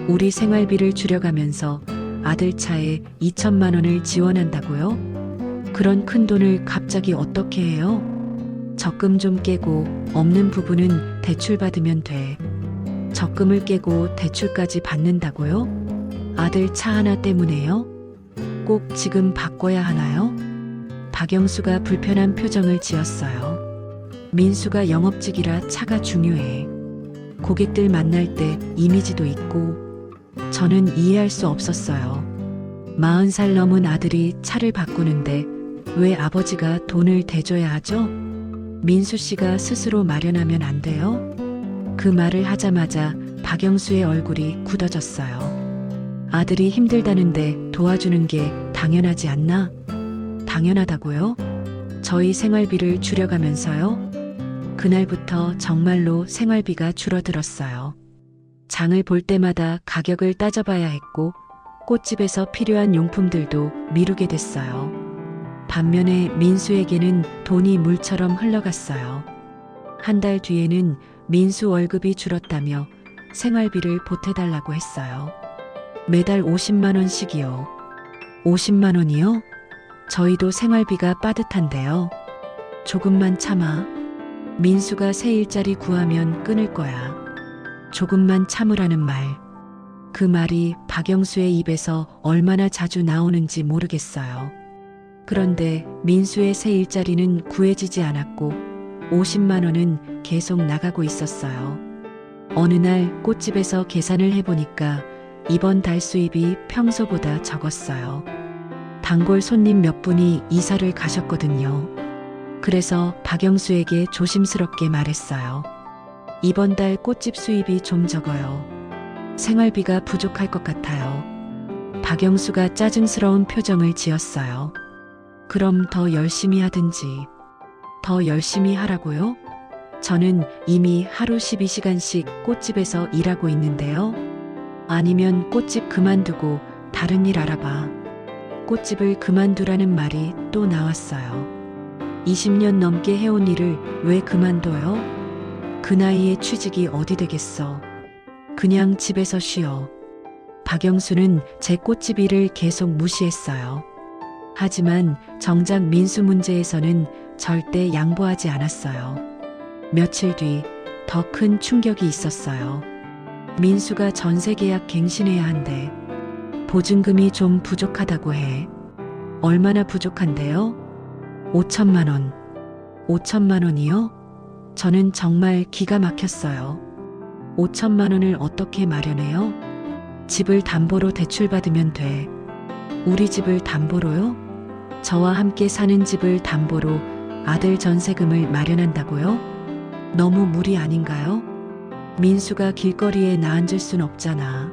우리 생활비를 줄여가면서 아들 차에 2천만 원을 지원한다고요? 그런 큰 돈을 갑자기 어떻게 해요? 적금 좀 깨고 없는 부분은 대출 받으면 돼. 적금을 깨고 대출까지 받는다고요? 아들 차 하나 때문에요? 꼭 지금 바꿔야 하나요? 박영수가 불편한 표정을 지었어요. 민수가 영업직이라 차가 중요해. 고객들 만날 때 이미지도 있고. 저는 이해할 수 없었어요. 40살 넘은 아들이 차를 바꾸는데 왜 아버지가 돈을 대줘야 하죠? 민수 씨가 스스로 마련하면 안 돼요? 그 말을 하자마자 박영수의 얼굴이 굳어졌어요. 아들이 힘들다는데 도와주는 게 당연하지 않나? 당연하다고요? 저희 생활비를 줄여가면서요? 그날부터 정말로 생활비가 줄어들었어요. 장을 볼 때마다 가격을 따져봐야 했고 꽃집에서 필요한 용품들도 미루게 됐어요. 반면에 민수에게는 돈이 물처럼 흘러갔어요. 한 달 뒤에는 민수 월급이 줄었다며 생활비를 보태달라고 했어요. 매달 50만 원씩이요. 50만 원이요? 저희도 생활비가 빠듯한데요. 조금만 참아. 민수가 새 일자리 구하면 끊을 거야. 조금만 참으라는 말. 그 말이 박영수의 입에서 얼마나 자주 나오는지 모르겠어요. 그런데 민수의 새 일자리는 구해지지 않았고 50만 원은 계속 나가고 있었어요. 어느 날 꽃집에서 계산을 해보니까 이번 달 수입이 평소보다 적었어요. 단골 손님 몇 분이 이사를 가셨거든요. 그래서 박영수에게 조심스럽게 말했어요. 이번 달 꽃집 수입이 좀 적어요. 생활비가 부족할 것 같아요. 박영수가 짜증스러운 표정을 지었어요. 그럼 더 열심히 하든지. 더 열심히 하라고요? 저는 이미 하루 12시간씩 꽃집에서 일하고 있는데요. 아니면 꽃집 그만두고 다른 일 알아봐. 꽃집을 그만두라는 말이 또 나왔어요. 20년 넘게 해온 일을 왜 그만둬요? 그 나이에 취직이 어디 되겠어. 그냥 집에서 쉬어. 박영수는 제 꽃집 일을 계속 무시했어요. 하지만 정작 민수 문제에서는 절대 양보하지 않았어요. 며칠 뒤 더 큰 충격이 있었어요. 민수가 전세 계약 갱신해야 한대. 보증금이 좀 부족하다고 해. 얼마나 부족한데요? 5천만 원. 5천만 원이요? 저는 정말 기가 막혔어요. 5천만 원을 어떻게 마련해요? 집을 담보로 대출받으면 돼. 우리 집을 담보로요? 저와 함께 사는 집을 담보로 아들 전세금을 마련한다고요? 너무 무리 아닌가요? 민수가 길거리에 나앉을 순 없잖아.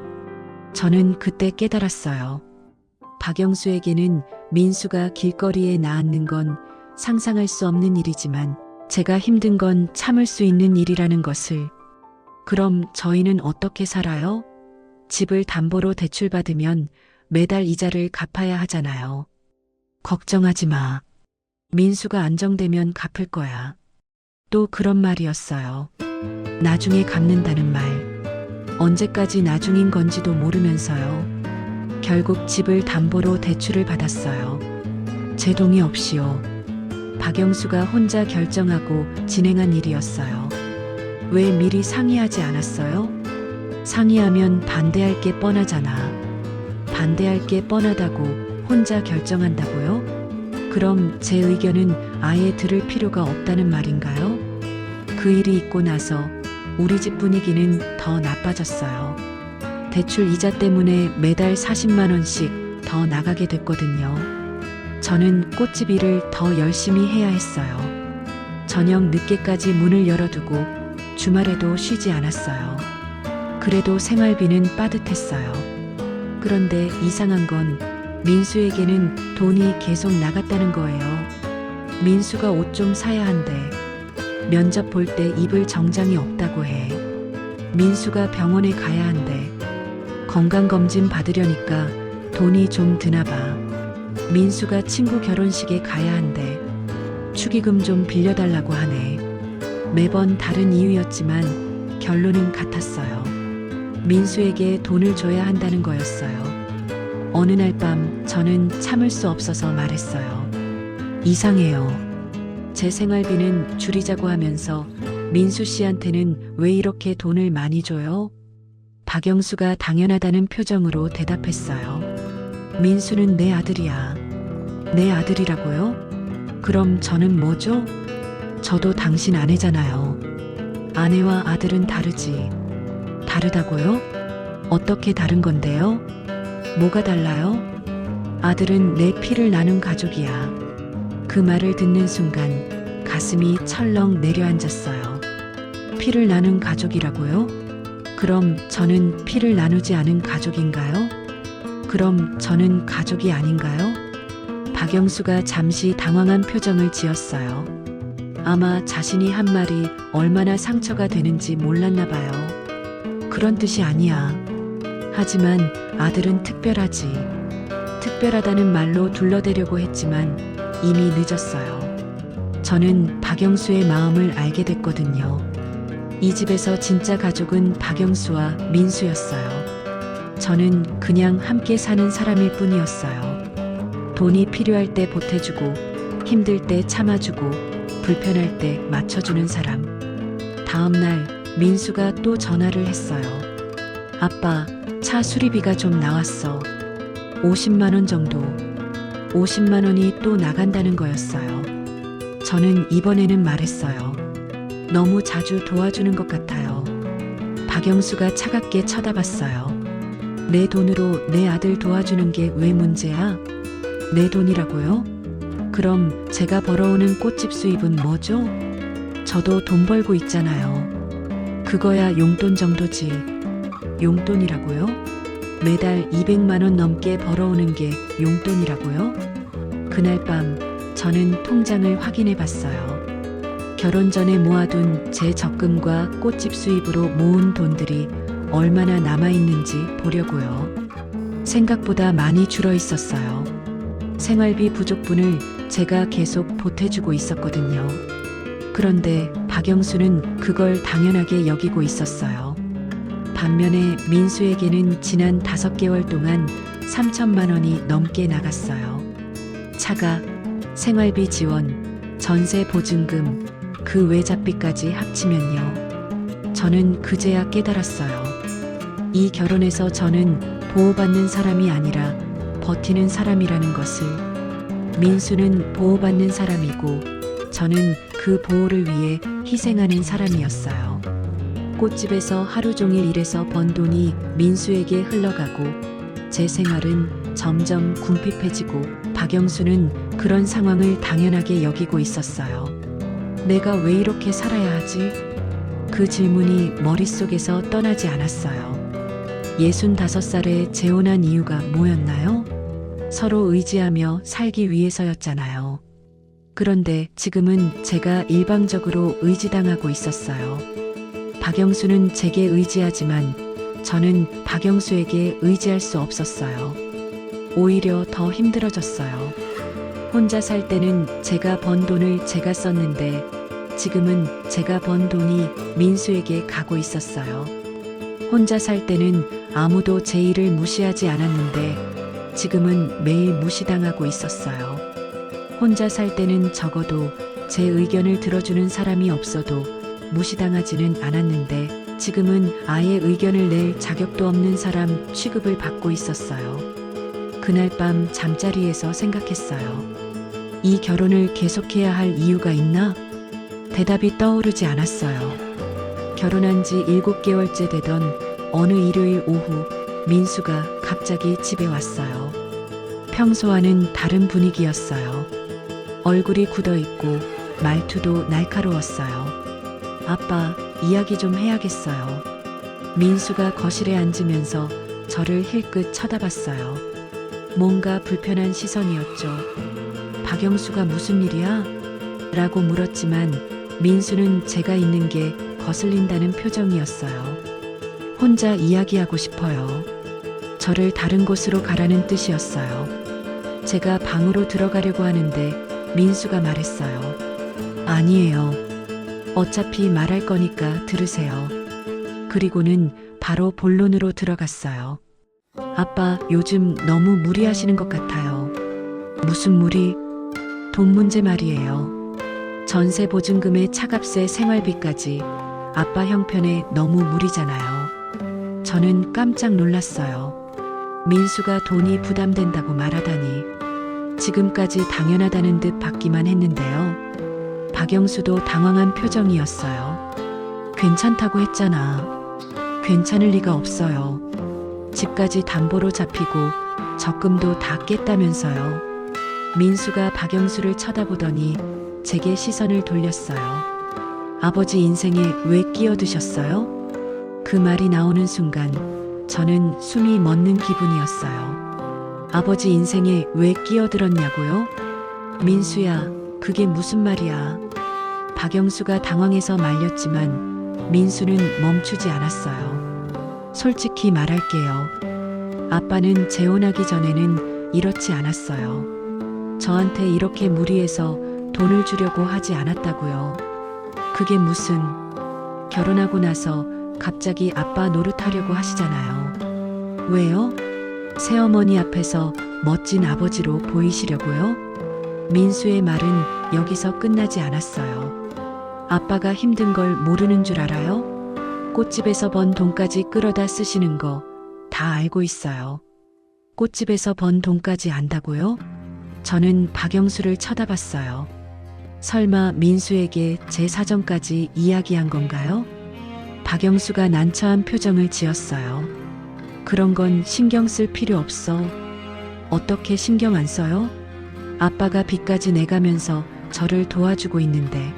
저는 그때 깨달았어요. 박영수에게는 민수가 길거리에 나앉는 건 상상할 수 없는 일이지만 제가 힘든 건 참을 수 있는 일이라는 것을. 그럼 저희는 어떻게 살아요? 집을 담보로 대출받으면 매달 이자를 갚아야 하잖아요. 걱정하지 마. 민수가 안정되면 갚을 거야. 또 그런 말이었어요. 나중에 갚는다는 말. 언제까지 나중인 건지도 모르면서요. 결국 집을 담보로 대출을 받았어요. 제 동의 없이요. 박영수가 혼자 결정하고 진행한 일이었어요. 왜 미리 상의하지 않았어요? 상의하면 반대할 게 뻔하잖아. 반대할 게 뻔하다고 혼자 결정한다고요? 그럼 제 의견은 아예 들을 필요가 없다는 말인가요? 그 일이 있고 나서 우리 집 분위기는 더 나빠졌어요. 대출 이자 때문에 매달 40만 원씩 더 나가게 됐거든요. 저는 꽃집 일을 더 열심히 해야 했어요. 저녁 늦게까지 문을 열어두고 주말에도 쉬지 않았어요. 그래도 생활비는 빠듯했어요. 그런데 이상한 건 민수에게는 돈이 계속 나갔다는 거예요. 민수가 옷 좀 사야 한대. 면접 볼 때 입을 정장이 없다고 해. 민수가 병원에 가야 한대. 건강검진 받으려니까 돈이 좀 드나 봐. 민수가 친구 결혼식에 가야 한대. 축의금 좀 빌려달라고 하네. 매번 다른 이유였지만 결론은 같았어요. 민수에게 돈을 줘야 한다는 거였어요. 어느 날 밤 저는 참을 수 없어서 말했어요. 이상해요. 제 생활비는 줄이자고 하면서 민수 씨한테는 왜 이렇게 돈을 많이 줘요? 박영수가 당연하다는 표정으로 대답했어요. 민수는 내 아들이야. 내 아들이라고요? 그럼 저는 뭐죠? 저도 당신 아내잖아요. 아내와 아들은 다르지. 다르다고요? 어떻게 다른 건데요? 뭐가 달라요? 아들은 내 피를 나눈 가족이야. 그 말을 듣는 순간 가슴이 철렁 내려앉았어요. 피를 나눈 가족이라고요? 그럼 저는 피를 나누지 않은 가족인가요? 그럼 저는 가족이 아닌가요? 박영수가 잠시 당황한 표정을 지었어요. 아마 자신이 한 말이 얼마나 상처가 되는지 몰랐나 봐요. 그런 뜻이 아니야. 하지만 아들은 특별하지. 특별하다는 말로 둘러대려고 했지만 이미 늦었어요. 저는 박영수의 마음을 알게 됐거든요. 이 집에서 진짜 가족은 박영수와 민수였어요. 저는 그냥 함께 사는 사람일 뿐이었어요. 돈이 필요할 때 보태주고, 힘들 때 참아주고, 불편할 때 맞춰주는 사람. 다음 날 민수가 또 전화를 했어요. 아빠, 차 수리비가 좀 나왔어. 50만 원 정도. 50만 원이 또 나간다는 거였어요. 저는 이번에는 말했어요. 너무 자주 도와주는 것 같아요. 박영수가 차갑게 쳐다봤어요. 내 돈으로 내 아들 도와주는 게 왜 문제야? 내 돈이라고요? 그럼 제가 벌어오는 꽃집 수입은 뭐죠? 저도 돈 벌고 있잖아요. 그거야 용돈 정도지. 용돈이라고요? 매달 200만 원 넘게 벌어오는 게 용돈이라고요? 그날 밤 저는 통장을 확인해 봤어요. 결혼 전에 모아둔 제 적금과 꽃집 수입으로 모은 돈들이 얼마나 남아있는지 보려고요. 생각보다 많이 줄어 있었어요. 생활비 부족분을 제가 계속 보태주고 있었거든요. 그런데 박영수는 그걸 당연하게 여기고 있었어요. 반면에 민수에게는 지난 5개월 동안 3천만 원이 넘게 나갔어요. 차가, 생활비 지원, 전세 보증금, 그 외잡비까지 합치면요. 저는 그제야 깨달았어요. 이 결혼에서 저는 보호받는 사람이 아니라 버티는 사람이라는 것을. 민수는 보호받는 사람이고 저는 그 보호를 위해 희생하는 사람이었어요. 꽃집에서 하루 종일 일해서 번 돈이 민수에게 흘러가고 제 생활은 점점 궁핍해지고 박영수는 그런 상황을 당연하게 여기고 있었어요. 내가 왜 이렇게 살아야 하지? 그 질문이 머릿속에서 떠나지 않았어요. 65살에 재혼한 이유가 뭐였나요? 서로 의지하며 살기 위해서였잖아요. 그런데 지금은 제가 일방적으로 의지당하고 있었어요. 박영수는 제게 의지하지만 저는 박영수에게 의지할 수 없었어요. 오히려 더 힘들어졌어요. 혼자 살 때는 제가 번 돈을 제가 썼는데 지금은 제가 번 돈이 민수에게 가고 있었어요. 혼자 살 때는 아무도 제 일을 무시하지 않았는데 지금은 매일 무시당하고 있었어요. 혼자 살 때는 적어도 제 의견을 들어주는 사람이 없어도 무시당하지는 않았는데 지금은 아예 의견을 낼 자격도 없는 사람 취급을 받고 있었어요. 그날 밤 잠자리에서 생각했어요. 이 결혼을 계속해야 할 이유가 있나? 대답이 떠오르지 않았어요. 결혼한 지 7개월째 되던 어느 일요일 오후 민수가 갑자기 집에 왔어요. 평소와는 다른 분위기였어요. 얼굴이 굳어있고 말투도 날카로웠어요. 아빠, 이야기 좀 해야겠어요. 민수가 거실에 앉으면서 저를 힐끗 쳐다봤어요. 뭔가 불편한 시선이었죠. 박영수가 무슨 일이야? 라고 물었지만 민수는 제가 있는 게 거슬린다는 표정이었어요. 혼자 이야기하고 싶어요. 저를 다른 곳으로 가라는 뜻이었어요. 제가 방으로 들어가려고 하는데 민수가 말했어요. 아니에요. 어차피 말할 거니까 들으세요. 그리고는 바로 본론으로 들어갔어요. 아빠, 요즘 너무 무리하시는 것 같아요. 무슨 무리? 돈 문제 말이에요. 전세 보증금에 차값에 생활비까지 아빠 형편에 너무 무리잖아요. 저는 깜짝 놀랐어요. 민수가 돈이 부담된다고 말하다니 지금까지 당연하다는 듯 받기만 했는데요. 박영수도 당황한 표정이었어요. 괜찮다고 했잖아. 괜찮을 리가 없어요. 집까지 담보로 잡히고 적금도 다 깼다면서요. 민수가 박영수를 쳐다보더니 제게 시선을 돌렸어요. 아버지 인생에 왜 끼어드셨어요? 그 말이 나오는 순간 저는 숨이 멎는 기분이었어요. 아버지 인생에 왜 끼어들었냐고요? 민수야, 그게 무슨 말이야? 박영수가 당황해서 말렸지만 민수는 멈추지 않았어요. 솔직히 말할게요. 아빠는 재혼하기 전에는 이렇지 않았어요. 저한테 이렇게 무리해서 돈을 주려고 하지 않았다고요. 그게 무슨, 결혼하고 나서 갑자기 아빠 노릇하려고 하시잖아요. 왜요? 새어머니 앞에서 멋진 아버지로 보이시려고요? 민수의 말은 여기서 끝나지 않았어요. 아빠가 힘든 걸 모르는 줄 알아요? 꽃집에서 번 돈까지 끌어다 쓰시는 거 다 알고 있어요. 꽃집에서 번 돈까지 안다고요? 저는 박영수를 쳐다봤어요. 설마 민수에게 제 사정까지 이야기한 건가요? 박영수가 난처한 표정을 지었어요. 그런 건 신경 쓸 필요 없어. 어떻게 신경 안 써요? 아빠가 빚까지 내가면서 저를 도와주고 있는데.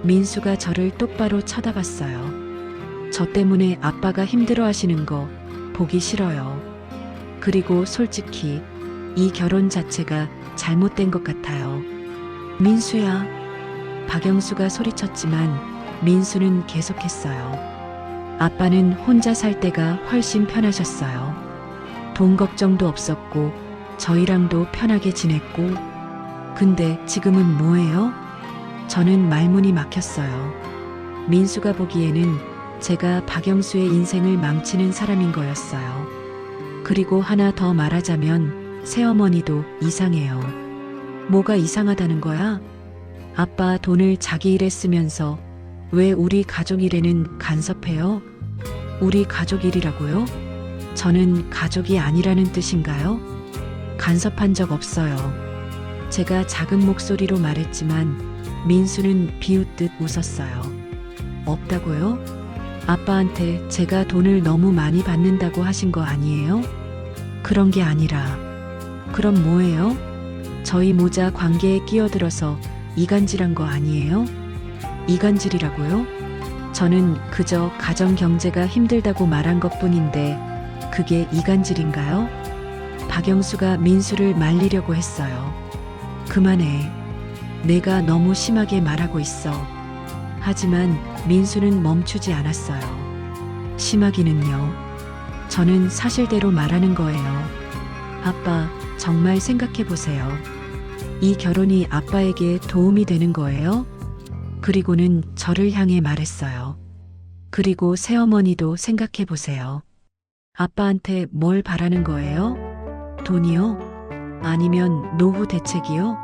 민수가 저를 똑바로 쳐다봤어요. 저 때문에 아빠가 힘들어 하시는 거 보기 싫어요. 그리고 솔직히 이 결혼 자체가 잘못된 것 같아요. 민수야. 박영수가 소리쳤지만 민수는 계속했어요. 아빠는 혼자 살 때가 훨씬 편하셨어요. 돈 걱정도 없었고 저희랑도 편하게 지냈고. 근데 지금은 뭐예요? 저는 말문이 막혔어요. 민수가 보기에는 제가 박영수의 인생을 망치는 사람인 거였어요. 그리고 하나 더 말하자면 새어머니도 이상해요. 뭐가 이상하다는 거야? 아빠 돈을 자기 일에 쓰면서 왜 우리 가족 일에는 간섭해요? 우리 가족 일이라고요? 저는 가족이 아니라는 뜻인가요? 간섭한 적 없어요. 제가 작은 목소리로 말했지만 민수는 비웃듯 웃었어요. 없다고요? 아빠한테 제가 돈을 너무 많이 받는다고 하신 거 아니에요? 그런 게 아니라. 그럼 뭐예요? 저희 모자 관계에 끼어들어서 이간질한 거 아니에요? 이간질이라고요? 저는 그저 가정 경제가 힘들다고 말한 것 뿐인데 그게 이간질인가요? 박영수가 민수를 말리려고 했어요. 그만해. 내가 너무 심하게 말하고 있어. 하지만 민수는 멈추지 않았어요. 심하기는요. 저는 사실대로 말하는 거예요. 아빠, 정말 생각해 보세요. 이 결혼이 아빠에게 도움이 되는 거예요? 그리고는 저를 향해 말했어요. 그리고 새어머니도 생각해 보세요. 아빠한테 뭘 바라는 거예요? 돈이요? 아니면 노후 대책이요?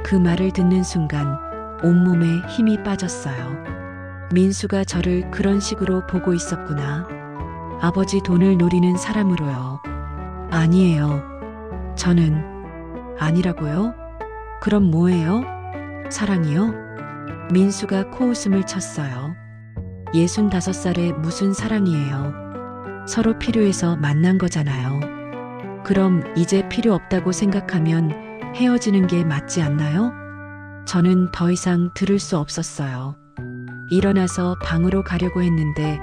그 말을 듣는 순간 온몸에 힘이 빠졌어요. 민수가 저를 그런 식으로 보고 있었구나. 아버지 돈을 노리는 사람으로요. 아니에요. 저는. 아니라고요? 그럼 뭐예요? 사랑이요? 민수가 코웃음을 쳤어요. 65살에 무슨 사랑이에요. 서로 필요해서 만난 거잖아요. 그럼 이제 필요 없다고 생각하면 헤어지는 게 맞지 않나요? 저는 더 이상 들을 수 없었어요. 일어나서 방으로 가려고 했는데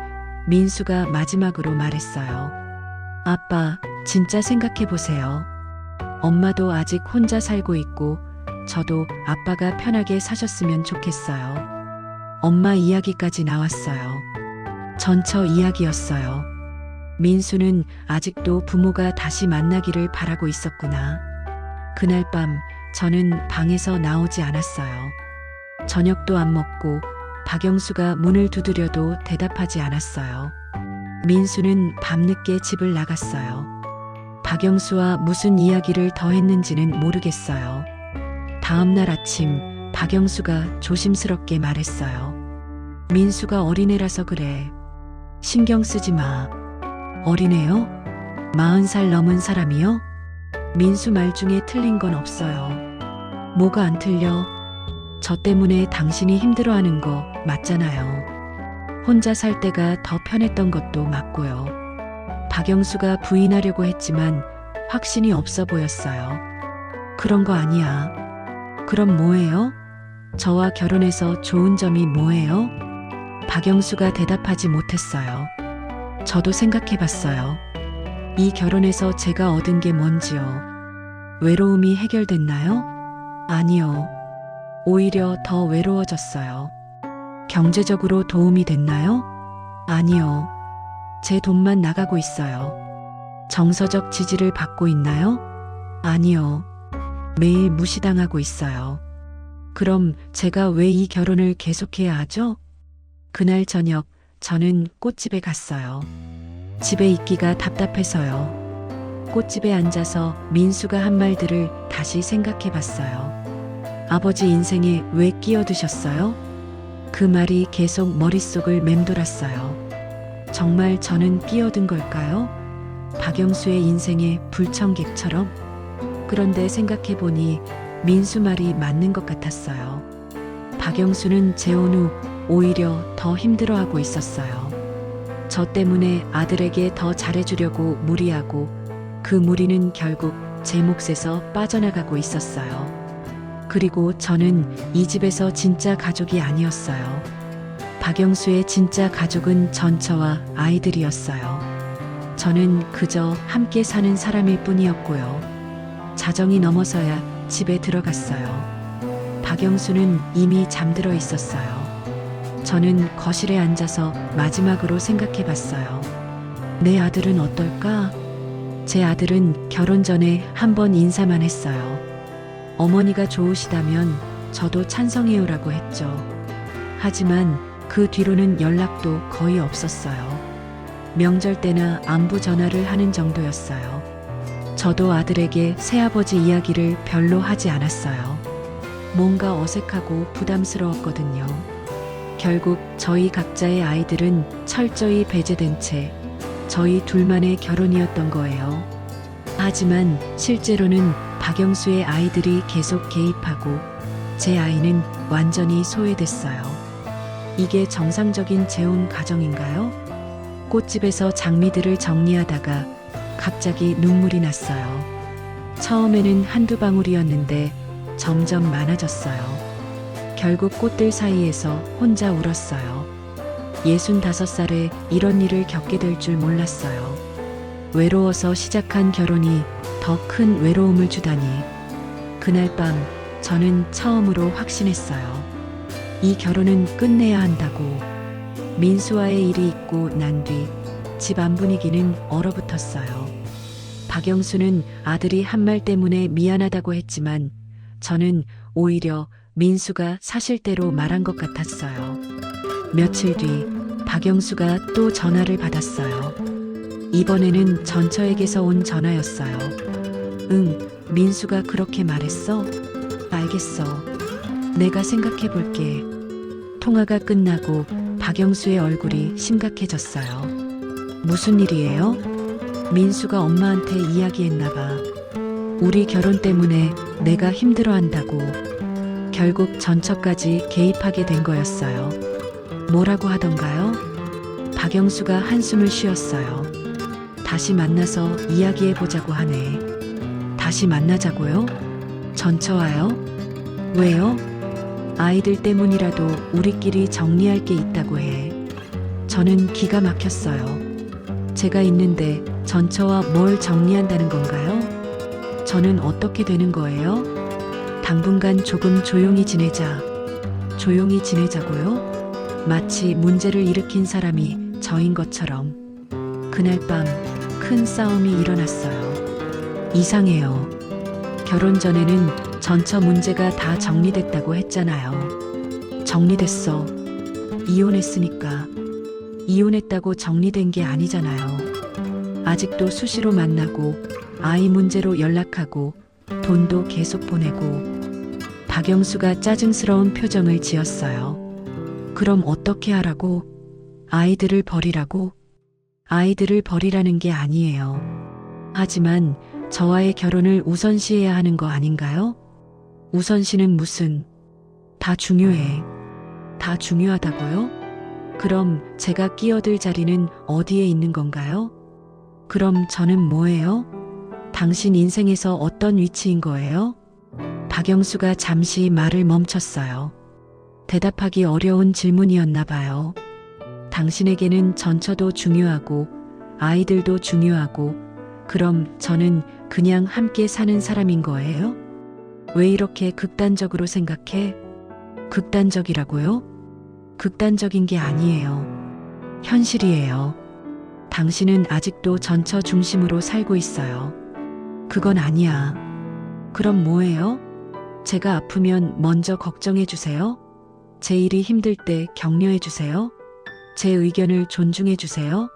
민수가 마지막으로 말했어요. 아빠, 진짜 생각해 보세요. 엄마도 아직 혼자 살고 있고 저도 아빠가 편하게 사셨으면 좋겠어요. 엄마 이야기까지 나왔어요. 전처 이야기였어요. 민수는 아직도 부모가 다시 만나기를 바라고 있었구나. 그날 밤 저는 방에서 나오지 않았어요. 저녁도 안 먹고 박영수가 문을 두드려도 대답하지 않았어요. 민수는 밤늦게 집을 나갔어요. 박영수와 무슨 이야기를 더 했는지는 모르겠어요. 다음 날 아침 박영수가 조심스럽게 말했어요. 민수가 어린애라서 그래. 신경 쓰지 마. 어린애요? 40살 넘은 사람이요? 민수 말 중에 틀린 건 없어요. 뭐가 안 틀려? 저 때문에 당신이 힘들어하는 거 맞잖아요. 혼자 살 때가 더 편했던 것도 맞고요. 박영수가 부인하려고 했지만 확신이 없어 보였어요. 그런 거 아니야. 그럼 뭐예요? 저와 결혼해서 좋은 점이 뭐예요? 박영수가 대답하지 못했어요. 저도 생각해봤어요. 이 결혼에서 제가 얻은 게 뭔지요. 외로움이 해결됐나요? 아니요. 오히려 더 외로워졌어요. 경제적으로 도움이 됐나요? 아니요. 제 돈만 나가고 있어요. 정서적 지지를 받고 있나요? 아니요. 매일 무시당하고 있어요. 그럼 제가 왜 이 결혼을 계속해야 하죠? 그날 저녁 저는 꽃집에 갔어요. 집에 있기가 답답해서요. 꽃집에 앉아서 민수가 한 말들을 다시 생각해 봤어요. 아버지 인생에 왜 끼어드셨어요? 그 말이 계속 머릿속을 맴돌았어요. 정말 저는 끼어든 걸까요? 박영수의 인생의 불청객처럼? 그런데 생각해 보니 민수 말이 맞는 것 같았어요. 박영수는 재혼 후 오히려 더 힘들어하고 있었어요. 저 때문에 아들에게 더 잘해주려고 무리하고 그 무리는 결국 제 몫에서 빠져나가고 있었어요. 그리고 저는 이 집에서 진짜 가족이 아니었어요. 박영수의 진짜 가족은 전처와 아이들이었어요. 저는 그저 함께 사는 사람일 뿐이었고요. 자정이 넘어서야 집에 들어갔어요. 박영수는 이미 잠들어 있었어요. 저는 거실에 앉아서 마지막으로 생각해 봤어요. 내 아들은 어떨까? 제 아들은 결혼 전에 한 번 인사만 했어요. 어머니가 좋으시다면 저도 찬성해요라고 했죠. 하지만 그 뒤로는 연락도 거의 없었어요. 명절 때나 안부 전화를 하는 정도였어요. 저도 아들에게 새아버지 이야기를 별로 하지 않았어요. 뭔가 어색하고 부담스러웠거든요. 결국 저희 각자의 아이들은 철저히 배제된 채 저희 둘만의 결혼이었던 거예요. 하지만 실제로는 박영수의 아이들이 계속 개입하고 제 아이는 완전히 소외됐어요. 이게 정상적인 재혼 가정인가요? 꽃집에서 장미들을 정리하다가 갑자기 눈물이 났어요. 처음에는 한두 방울이었는데 점점 많아졌어요. 결국 꽃들 사이에서 혼자 울었어요. 65살에 이런 일을 겪게 될 줄 몰랐어요. 외로워서 시작한 결혼이 더 큰 외로움을 주다니. 그날 밤 저는 처음으로 확신했어요. 이 결혼은 끝내야 한다고. 민수와의 일이 있고 난 뒤 집 안 분위기는 얼어붙었어요. 박영수는 아들이 한 말 때문에 미안하다고 했지만 저는 오히려 민수가 사실대로 말한 것 같았어요. 며칠 뒤 박영수가 또 전화를 받았어요. 이번에는 전처에게서 온 전화였어요. 응, 민수가 그렇게 말했어? 알겠어. 내가 생각해 볼게. 통화가 끝나고 박영수의 얼굴이 심각해졌어요. 무슨 일이에요? 민수가 엄마한테 이야기했나 봐. 우리 결혼 때문에 내가 힘들어한다고. 결국 전처까지 개입하게 된 거였어요. 뭐라고 하던가요? 박영수가 한숨을 쉬었어요. 다시 만나서 이야기해보자고 하네. 다시 만나자고요? 전처와요? 왜요? 아이들 때문이라도 우리끼리 정리할 게 있다고 해. 저는 기가 막혔어요. 제가 있는데 전처와 뭘 정리한다는 건가요? 저는 어떻게 되는 거예요? 당분간 조금 조용히 지내자. 조용히 지내자고요? 마치 문제를 일으킨 사람이 저인 것처럼. 그날 밤 큰 싸움이 일어났어요. 이상해요. 결혼 전에는 전처 문제가 다 정리됐다고 했잖아요. 정리됐어. 이혼했으니까. 이혼했다고 정리된 게 아니잖아요. 아직도 수시로 만나고 아이 문제로 연락하고 돈도 계속 보내고. 박영수가 짜증스러운 표정을 지었어요. 그럼 어떻게 하라고? 아이들을 버리라고? 아이들을 버리라는 게 아니에요. 하지만 저와의 결혼을 우선시해야 하는 거 아닌가요? 우선시는 무슨? 다 중요해. 다 중요하다고요? 그럼 제가 끼어들 자리는 어디에 있는 건가요? 그럼 저는 뭐예요? 당신 인생에서 어떤 위치인 거예요? 박영수가 잠시 말을 멈췄어요. 대답하기 어려운 질문이었나 봐요. 당신에게는 전처도 중요하고 아이들도 중요하고 그럼 저는 그냥 함께 사는 사람인 거예요? 왜 이렇게 극단적으로 생각해? 극단적이라고요? 극단적인 게 아니에요. 현실이에요. 당신은 아직도 전처 중심으로 살고 있어요. 그건 아니야. 그럼 뭐예요? 제가 아프면 먼저 걱정해 주세요? 제 일이 힘들 때 격려해 주세요? 제 의견을 존중해 주세요?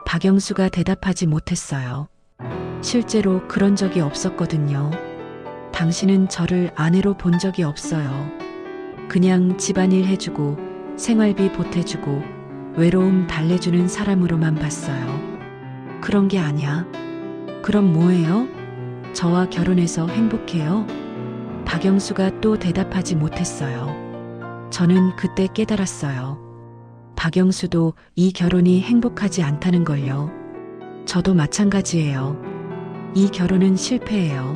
박영수가 대답하지 못했어요. 실제로 그런 적이 없었거든요. 당신은 저를 아내로 본 적이 없어요. 그냥 집안일 해주고 생활비 보태주고 외로움 달래주는 사람으로만 봤어요. 그런 게 아니야. 그럼 뭐예요? 저와 결혼해서 행복해요? 박영수가 또 대답하지 못했어요. 저는 그때 깨달았어요. 박영수도 이 결혼이 행복하지 않다는 걸요. 저도 마찬가지예요. 이 결혼은 실패예요.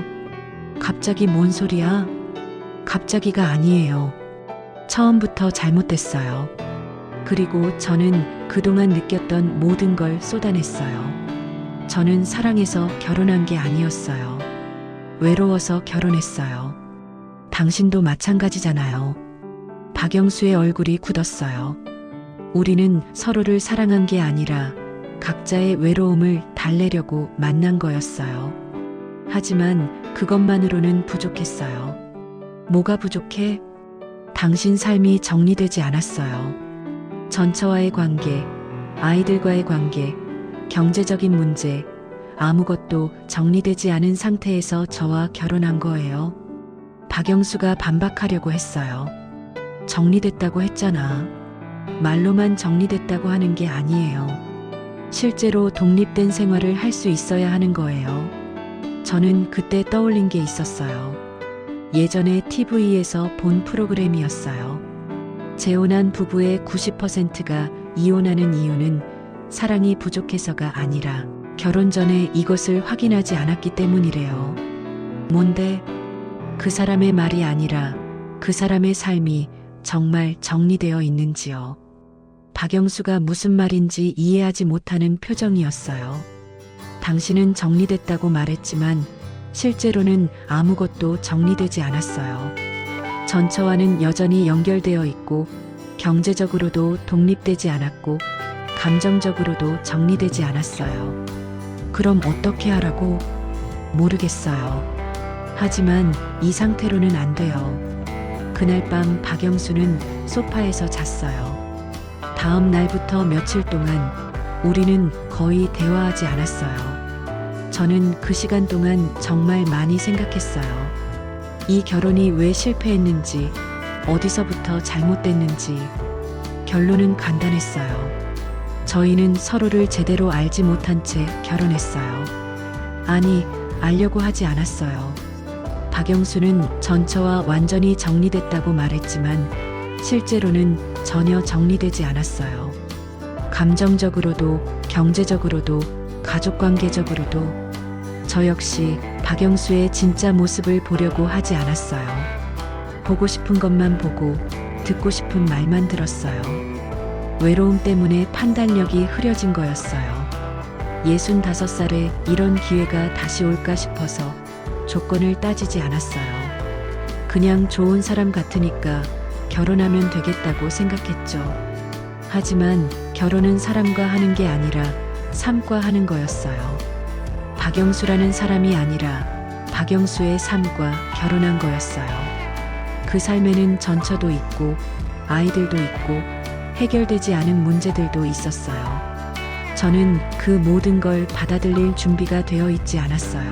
갑자기 뭔 소리야? 갑자기가 아니에요. 처음부터 잘못됐어요. 그리고 저는 그동안 느꼈던 모든 걸 쏟아냈어요. 저는 사랑해서 결혼한 게 아니었어요. 외로워서 결혼했어요. 당신도 마찬가지잖아요. 박영수의 얼굴이 굳었어요. 우리는 서로를 사랑한 게 아니라 각자의 외로움을 달래려고 만난 거였어요. 하지만 그것만으로는 부족했어요. 뭐가 부족해? 당신 삶이 정리되지 않았어요. 전처와의 관계, 아이들과의 관계, 경제적인 문제, 아무것도 정리되지 않은 상태에서 저와 결혼한 거예요. 박영수가 반박하려고 했어요. 정리됐다고 했잖아. 말로만 정리됐다고 하는 게 아니에요. 실제로 독립된 생활을 할 수 있어야 하는 거예요. 저는 그때 떠올린 게 있었어요. 예전에 TV에서 본 프로그램이었어요. 재혼한 부부의 90%가 이혼하는 이유는 사랑이 부족해서가 아니라 결혼 전에 이것을 확인하지 않았기 때문이래요. 뭔데? 그 사람의 말이 아니라 그 사람의 삶이 정말 정리되어 있는지요. 박영수가 무슨 말인지 이해하지 못하는 표정이었어요. 당신은 정리됐다고 말했지만 실제로는 아무것도 정리되지 않았어요. 전처와는 여전히 연결되어 있고 경제적으로도 독립되지 않았고 감정적으로도 정리되지 않았어요. 그럼 어떻게 하라고? 모르겠어요. 하지만 이 상태로는 안 돼요. 그날 밤 박영수는 소파에서 잤어요. 다음 날부터 며칠 동안 우리는 거의 대화하지 않았어요. 저는 그 시간 동안 정말 많이 생각했어요. 이 결혼이 왜 실패했는지, 어디서부터 잘못됐는지. 결론은 간단했어요. 저희는 서로를 제대로 알지 못한 채 결혼했어요. 아니, 알려고 하지 않았어요. 박영수는 전처와 완전히 정리됐다고 말했지만 실제로는 전혀 정리되지 않았어요. 감정적으로도 경제적으로도 가족관계적으로도 저 역시 박영수의 진짜 모습을 보려고 하지 않았어요. 보고 싶은 것만 보고 듣고 싶은 말만 들었어요. 외로움 때문에 판단력이 흐려진 거였어요. 65살에 이런 기회가 다시 올까 싶어서 조건을 따지지 않았어요. 그냥 좋은 사람 같으니까 결혼하면 되겠다고 생각했죠. 하지만 결혼은 사람과 하는 게 아니라 삶과 하는 거였어요. 박영수라는 사람이 아니라 박영수의 삶과 결혼한 거였어요. 그 삶에는 전처도 있고 아이들도 있고 해결되지 않은 문제들도 있었어요. 저는 그 모든 걸 받아들일 준비가 되어 있지 않았어요.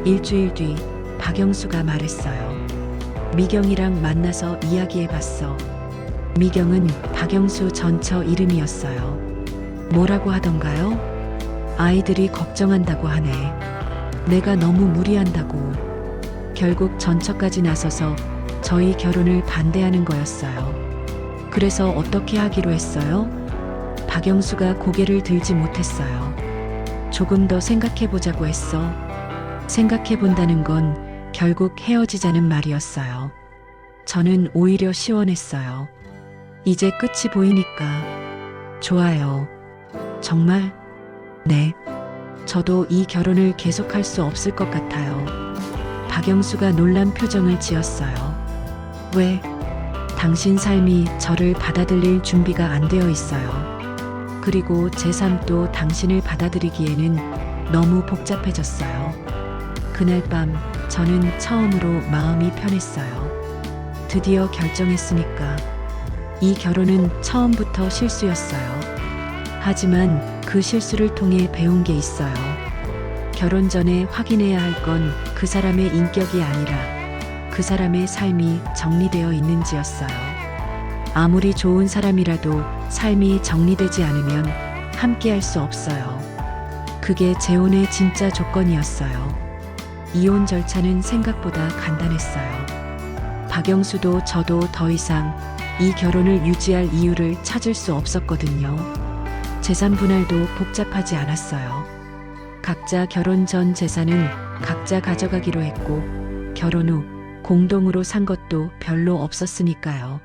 일주일 뒤 박영수가 말했어요. 미경이랑 만나서 이야기해봤어. 미경은 박영수 전처 이름이었어요. 뭐라고 하던가요? 아이들이 걱정한다고 하네. 내가 너무 무리한다고. 결국 전처까지 나서서 저희 결혼을 반대하는 거였어요. 그래서 어떻게 하기로 했어요? 박영수가 고개를 들지 못했어요. 조금 더 생각해보자고 했어. 생각해본다는 건 결국 헤어지자는 말이었어요. 저는 오히려 시원했어요. 이제 끝이 보이니까. 좋아요. 정말? 네. 저도 이 결혼을 계속할 수 없을 것 같아요. 박영수가 놀란 표정을 지었어요. 왜? 당신 삶이 저를 받아들일 준비가 안 되어 있어요. 그리고 제 삶도 당신을 받아들이기에는 너무 복잡해졌어요. 그날 밤 저는 처음으로 마음이 편했어요. 드디어 결정했으니까. 이 결혼은 처음부터 실수였어요. 하지만 그 실수를 통해 배운 게 있어요. 결혼 전에 확인해야 할 건 그 사람의 인격이 아니라 그 사람의 삶이 정리되어 있는지였어요. 아무리 좋은 사람이라도 삶이 정리되지 않으면 함께 할 수 없어요. 그게 재혼의 진짜 조건이었어요. 이혼 절차는 생각보다 간단했어요. 박영수도 저도 더 이상 이 결혼을 유지할 이유를 찾을 수 없었거든요. 재산 분할도 복잡하지 않았어요. 각자 결혼 전 재산은 각자 가져가기로 했고 결혼 후 공동으로 산 것도 별로 없었으니까요.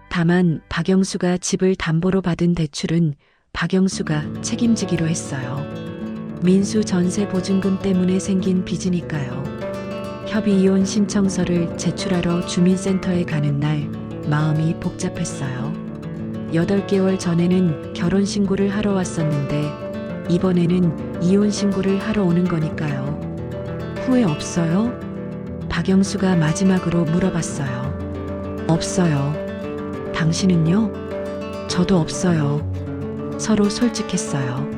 다만 박영수가 집을 담보로 받은 대출은 박영수가 책임지기로 했어요. 민수 전세 보증금 때문에 생긴 빚이니까요. 협의 이혼 신청서를 제출하러 주민센터에 가는 날 마음이 복잡했어요. 8개월 전에는 결혼 신고를 하러 왔었는데 이번에는 이혼 신고를 하러 오는 거니까요. 후회 없어요? 박영수가 마지막으로 물어봤어요. 없어요. 당신은요? 저도 없어요. 서로 솔직했어요.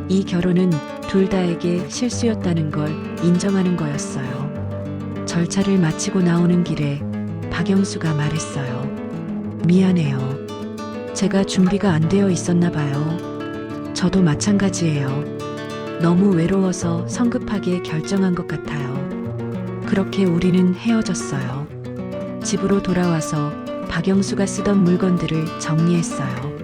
이 결혼은 둘 다에게 실수였다는 걸 인정하는 거였어요. 절차를 마치고 나오는 길에 박영수가 말했어요. 미안해요. 제가 준비가 안 되어 있었나 봐요. 저도 마찬가지예요. 너무 외로워서 성급하게 결정한 것 같아요. 그렇게 우리는 헤어졌어요. 집으로 돌아와서 박영수가 쓰던 물건들을 정리했어요.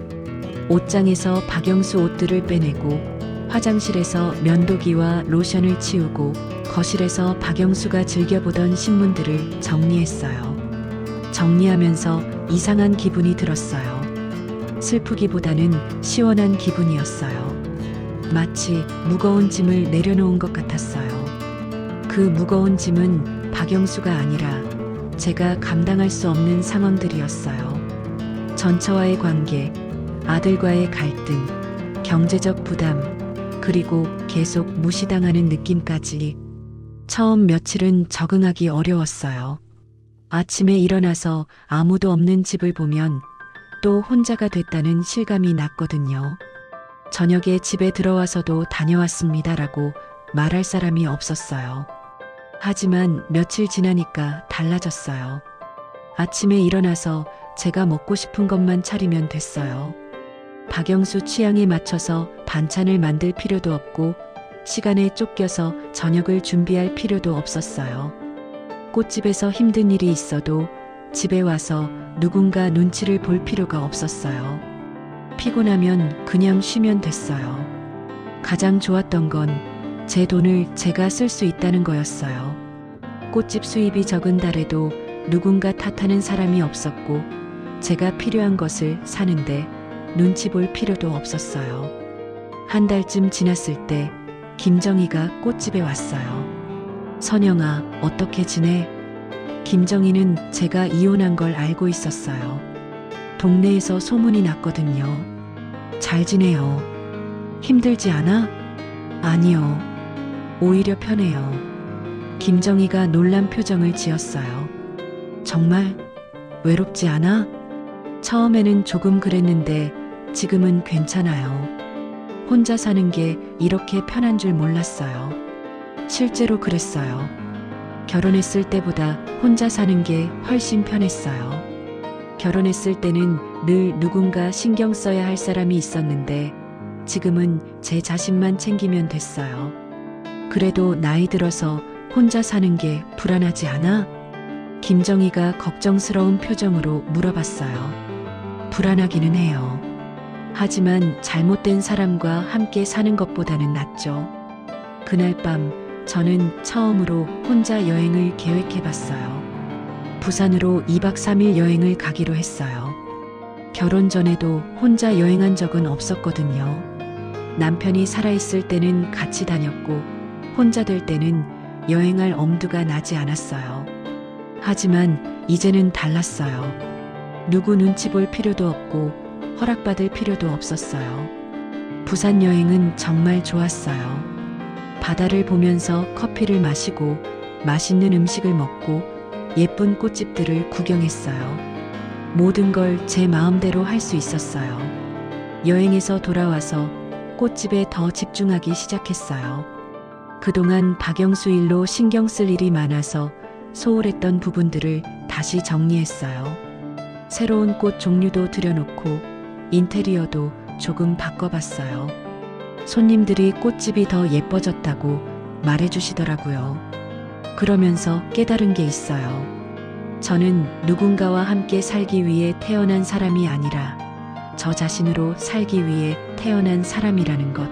옷장에서 박영수 옷들을 빼내고 화장실에서 면도기와 로션을 치우고 거실에서 박영수가 즐겨보던 신문들을 정리했어요. 정리하면서 이상한 기분이 들었어요. 슬프기보다는 시원한 기분이었어요. 마치 무거운 짐을 내려놓은 것 같았어요. 그 무거운 짐은 박영수가 아니라 제가 감당할 수 없는 상황들이었어요. 전처와의 관계, 아들과의 갈등, 경제적 부담, 그리고 계속 무시당하는 느낌까지. 처음 며칠은 적응하기 어려웠어요. 아침에 일어나서 아무도 없는 집을 보면 또 혼자가 됐다는 실감이 났거든요. 저녁에 집에 들어와서도 다녀왔습니다라고 말할 사람이 없었어요. 하지만 며칠 지나니까 달라졌어요. 아침에 일어나서 제가 먹고 싶은 것만 차리면 됐어요. 박영수 취향에 맞춰서 반찬을 만들 필요도 없고 시간에 쫓겨서 저녁을 준비할 필요도 없었어요. 꽃집에서 힘든 일이 있어도 집에 와서 누군가 눈치를 볼 필요가 없었어요. 피곤하면 그냥 쉬면 됐어요. 가장 좋았던 건 제 돈을 제가 쓸 수 있다는 거였어요. 꽃집 수입이 적은 달에도 누군가 탓하는 사람이 없었고 제가 필요한 것을 사는데 눈치 볼 필요도 없었어요. 한 달쯤 지났을 때 김정희가 꽃집에 왔어요. 선영아, 어떻게 지내? 김정희는 제가 이혼한 걸 알고 있었어요. 동네에서 소문이 났거든요. 잘 지내요. 힘들지 않아? 아니요. 오히려 편해요. 김정희가 놀란 표정을 지었어요. 정말? 외롭지 않아? 처음에는 조금 그랬는데 지금은 괜찮아요. 혼자 사는 게 이렇게 편한 줄 몰랐어요. 실제로 그랬어요. 결혼했을 때보다 혼자 사는 게 훨씬 편했어요. 결혼했을 때는 늘 누군가 신경 써야 할 사람이 있었는데 지금은 제 자신만 챙기면 됐어요. 그래도 나이 들어서 혼자 사는 게 불안하지 않아? 김정희가 걱정스러운 표정으로 물어봤어요. 불안하기는 해요. 하지만 잘못된 사람과 함께 사는 것보다는 낫죠. 그날 밤 저는 처음으로 혼자 여행을 계획해봤어요. 부산으로 2박 3일 여행을 가기로 했어요. 결혼 전에도 혼자 여행한 적은 없었거든요. 남편이 살아있을 때는 같이 다녔고 혼자 될 때는 여행할 엄두가 나지 않았어요. 하지만 이제는 달랐어요. 누구 눈치 볼 필요도 없고 허락받을 필요도 없었어요. 부산 여행은 정말 좋았어요. 바다를 보면서 커피를 마시고 맛있는 음식을 먹고 예쁜 꽃집들을 구경했어요. 모든 걸 제 마음대로 할 수 있었어요. 여행에서 돌아와서 꽃집에 더 집중하기 시작했어요. 그동안 박영수 일로 신경 쓸 일이 많아서 소홀했던 부분들을 다시 정리했어요. 새로운 꽃 종류도 들여놓고 인테리어도 조금 바꿔봤어요. 손님들이 꽃집이 더 예뻐졌다고 말해주시더라고요. 그러면서 깨달은 게 있어요. 저는 누군가와 함께 살기 위해 태어난 사람이 아니라 저 자신으로 살기 위해 태어난 사람이라는 것.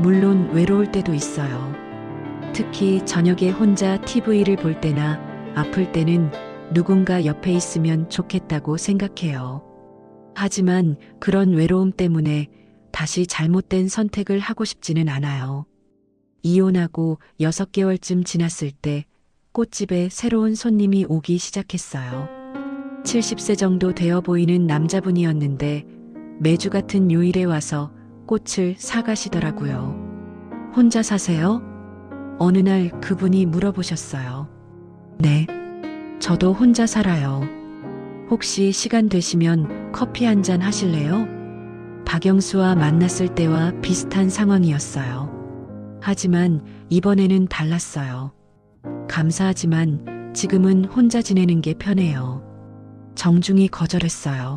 물론 외로울 때도 있어요. 특히 저녁에 혼자 TV를 볼 때나 아플 때는 누군가 옆에 있으면 좋겠다고 생각해요. 하지만 그런 외로움 때문에 다시 잘못된 선택을 하고 싶지는 않아요. 이혼하고 6개월쯤 지났을 때 꽃집에 새로운 손님이 오기 시작했어요. 70세 정도 되어 보이는 남자분이었는데 매주 같은 요일에 와서 꽃을 사가시더라고요. 혼자 사세요? 어느 날 그분이 물어보셨어요. 네, 저도 혼자 살아요. 혹시 시간 되시면 커피 한 잔 하실래요? 박영수와 만났을 때와 비슷한 상황이었어요. 하지만 이번에는 달랐어요. 감사하지만 지금은 혼자 지내는 게 편해요. 정중히 거절했어요.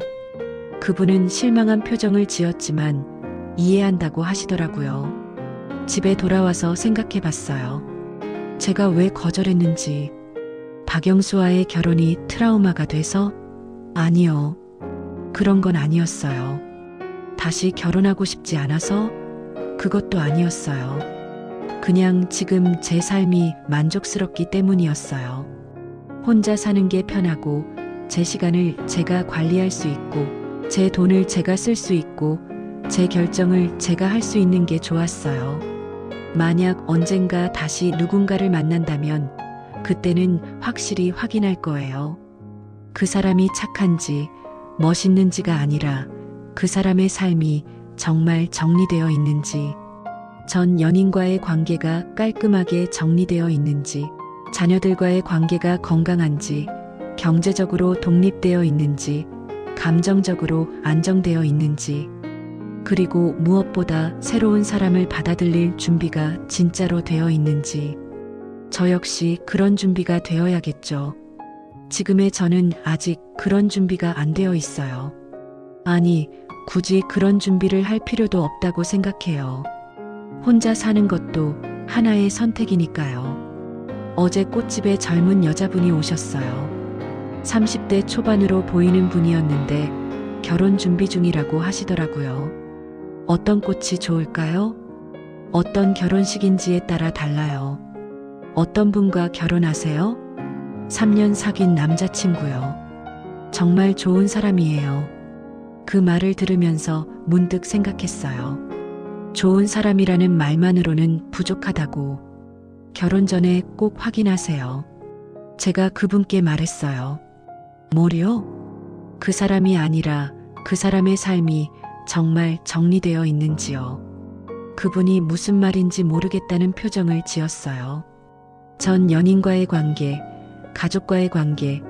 그분은 실망한 표정을 지었지만 이해한다고 하시더라고요. 집에 돌아와서 생각해 봤어요. 제가 왜 거절했는지. 박영수와의 결혼이 트라우마가 돼서? 아니요. 그런 건 아니었어요. 다시 결혼하고 싶지 않아서? 그것도 아니었어요. 그냥 지금 제 삶이 만족스럽기 때문이었어요. 혼자 사는 게 편하고 제 시간을 제가 관리할 수 있고 제 돈을 제가 쓸 수 있고 제 결정을 제가 할 수 있는 게 좋았어요. 만약 언젠가 다시 누군가를 만난다면 그때는 확실히 확인할 거예요. 그 사람이 착한지 멋있는지가 아니라 그 사람의 삶이 정말 정리되어 있는지, 전 연인과의 관계가 깔끔하게 정리되어 있는지, 자녀들과의 관계가 건강한지, 경제적으로 독립되어 있는지, 감정적으로 안정되어 있는지, 그리고 무엇보다 새로운 사람을 받아들일 준비가 진짜로 되어 있는지. 저 역시 그런 준비가 되어야겠죠. 지금의 저는 아직 그런 준비가 안 되어 있어요. 아니, 굳이 그런 준비를 할 필요도 없다고 생각해요. 혼자 사는 것도 하나의 선택이니까요. 어제 꽃집에 젊은 여자분이 오셨어요. 30대 초반으로 보이는 분이었는데 결혼 준비 중이라고 하시더라고요. 어떤 꽃이 좋을까요? 어떤 결혼식인지에 따라 달라요. 어떤 분과 결혼하세요? 3년 사귄 남자친구요. 정말 좋은 사람이에요. 그 말을 들으면서 문득 생각했어요. 좋은 사람이라는 말만으로는 부족하다고. 결혼 전에 꼭 확인하세요. 제가 그분께 말했어요. 뭐요? 그 사람이 아니라 그 사람의 삶이 정말 정리되어 있는지요. 그분이 무슨 말인지 모르겠다는 표정을 지었어요. 전 연인과의 관계, 가족과의 관계,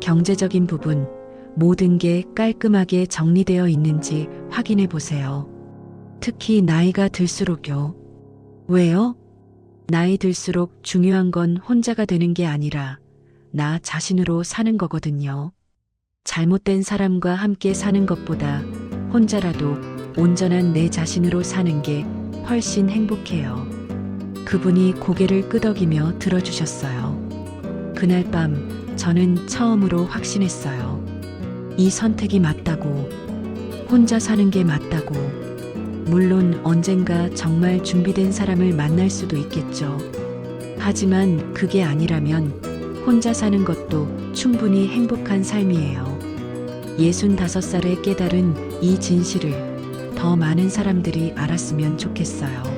경제적인 부분, 모든 게 깔끔하게 정리되어 있는지 확인해 보세요. 특히 나이가 들수록요. 왜요? 나이 들수록 중요한 건 혼자가 되는 게 아니라 나 자신으로 사는 거거든요. 잘못된 사람과 함께 사는 것보다 혼자라도 온전한 내 자신으로 사는 게 훨씬 행복해요. 그분이 고개를 끄덕이며 들어주셨어요. 그날 밤 저는 처음으로 확신했어요. 이 선택이 맞다고. 혼자 사는 게 맞다고. 물론 언젠가 정말 준비된 사람을 만날 수도 있겠죠. 하지만 그게 아니라면 혼자 사는 것도 충분히 행복한 삶이에요. 65살에 깨달은 이 진실을 더 많은 사람들이 알았으면 좋겠어요.